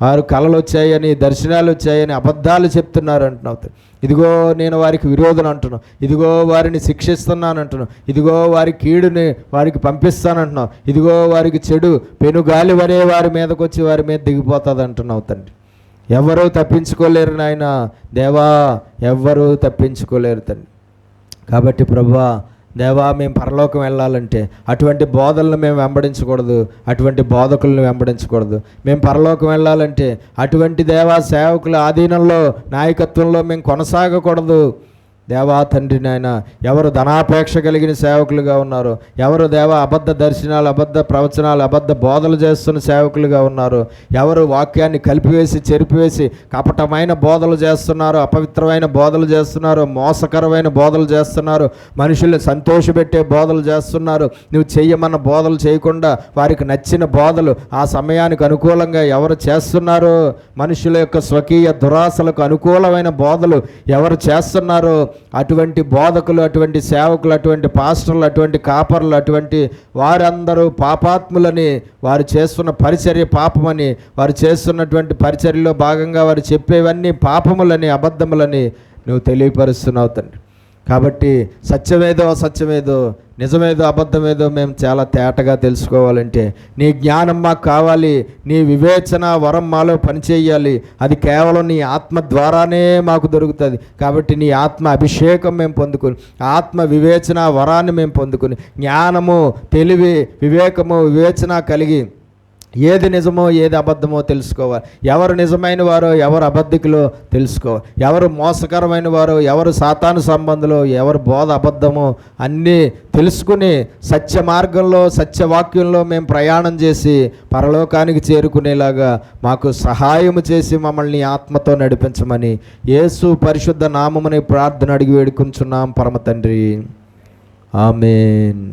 S1: వారు కళలు వచ్చాయని, దర్శనాలు వచ్చాయని అబద్ధాలు చెప్తున్నారు అంటున్నావు. ఇదిగో నేను వారికి విరోధం అంటున్నావు, ఇదిగో వారిని శిక్షిస్తున్నాను అంటున్నావు, ఇదిగో వారి కీడుని వారికి పంపిస్తానంటున్నావు, ఇదిగో వారికి చెడు పెనుగాలి వరే వారి మీదకి వచ్చి వారి మీద దిగిపోతుంది అంటున్నావు తండ్రి. ఎవరూ తప్పించుకోలేరు నాయన దేవా, ఎవ్వరూ తప్పించుకోలేరు తండ్రి. కాబట్టి ప్రభువా దేవా, మేము పరలోకం వెళ్ళాలంటే అటువంటి బోధలను మేము వెంబడించకూడదు, అటువంటి బోధకులను వెంబడించకూడదు. మేము పరలోకం వెళ్ళాలంటే అటువంటి దేవా సేవకుల ఆధీనంలో, నాయకత్వంలో మేము కొనసాగకూడదు. దేవా తండ్రి నాయన, ఎవరు ధనాపేక్ష కలిగిన సేవకులుగా ఉన్నారో, ఎవరు దేవా అబద్ధ దర్శనాలు, అబద్ధ ప్రవచనాలు, అబద్ధ బోధలు చేస్తున్న సేవకులుగా ఉన్నారు, ఎవరు వాక్యాన్ని కలిపివేసి చెరిపివేసి కపటమైన బోధలు చేస్తున్నారు, అపవిత్రమైన బోధలు చేస్తున్నారు, మోసకరమైన బోధలు చేస్తున్నారు, మనుషుల్ని సంతోషపెట్టే బోధలు చేస్తున్నారు, నువ్వు చెయ్యమన్న బోధలు చేయకుండా వారికి నచ్చిన బోధలు ఆ సమయానికి అనుకూలంగా ఎవరు చేస్తున్నారో, మనుషుల యొక్క స్వకీయ దురాశలకు అనుకూలమైన బోధలు ఎవరు చేస్తున్నారో అటువంటి బోధకులు, అటువంటి సేవకులు, అటువంటి పాస్టర్లు, అటువంటి కాపర్లు, అటువంటి వారందరూ పాపాత్ములని, వారు చేస్తున్న పరిచర్య పాపమని, వారు చేస్తున్నటువంటి పరిచర్యలో భాగంగా వారు చెప్పేవన్నీ పాపములని, అబద్ధములని నువ్వు తెలియపరుస్తున్నావు తండ్రి. కాబట్టి సత్యమేదో అసత్యమేదో, నిజమేదో అబద్ధమేదో మేము చాలా తేటగా తెలుసుకోవాలంటే నీ జ్ఞానం మాకు కావాలి, నీ వివేచన వరం మాలో పనిచేయాలి. అది కేవలం నీ ఆత్మ ద్వారానే మాకు దొరుకుతుంది. కాబట్టి నీ ఆత్మ అభిషేకం మేము పొందుకొని, ఆత్మ వివేచన వరాన్ని మేము పొందుకొని, జ్ఞానము, తెలివి, వివేకము, వివేచన కలిగి ఏది నిజమో ఏది అబద్ధమో తెలుసుకోవాలి. ఎవరు నిజమైన వారో ఎవరు అబద్ధికులో తెలుసుకోవాలి. ఎవరు మోసకరమైన వారో ఎవరు సాతాను సంబంధులో, ఎవరు బోధ అబద్ధమో అన్నీ తెలుసుకుని సత్య మార్గంలో, సత్యవాక్యంలో మేము ప్రయాణం చేసి పరలోకానికి చేరుకునేలాగా మాకు సహాయము చేసి మమ్మల్ని ఆత్మతో నడిపించమని యేసు పరిశుద్ధ నామముని ప్రార్థన అడిగి వేడుకుంటున్నాం పరమ తండ్రి. ఆమేన్.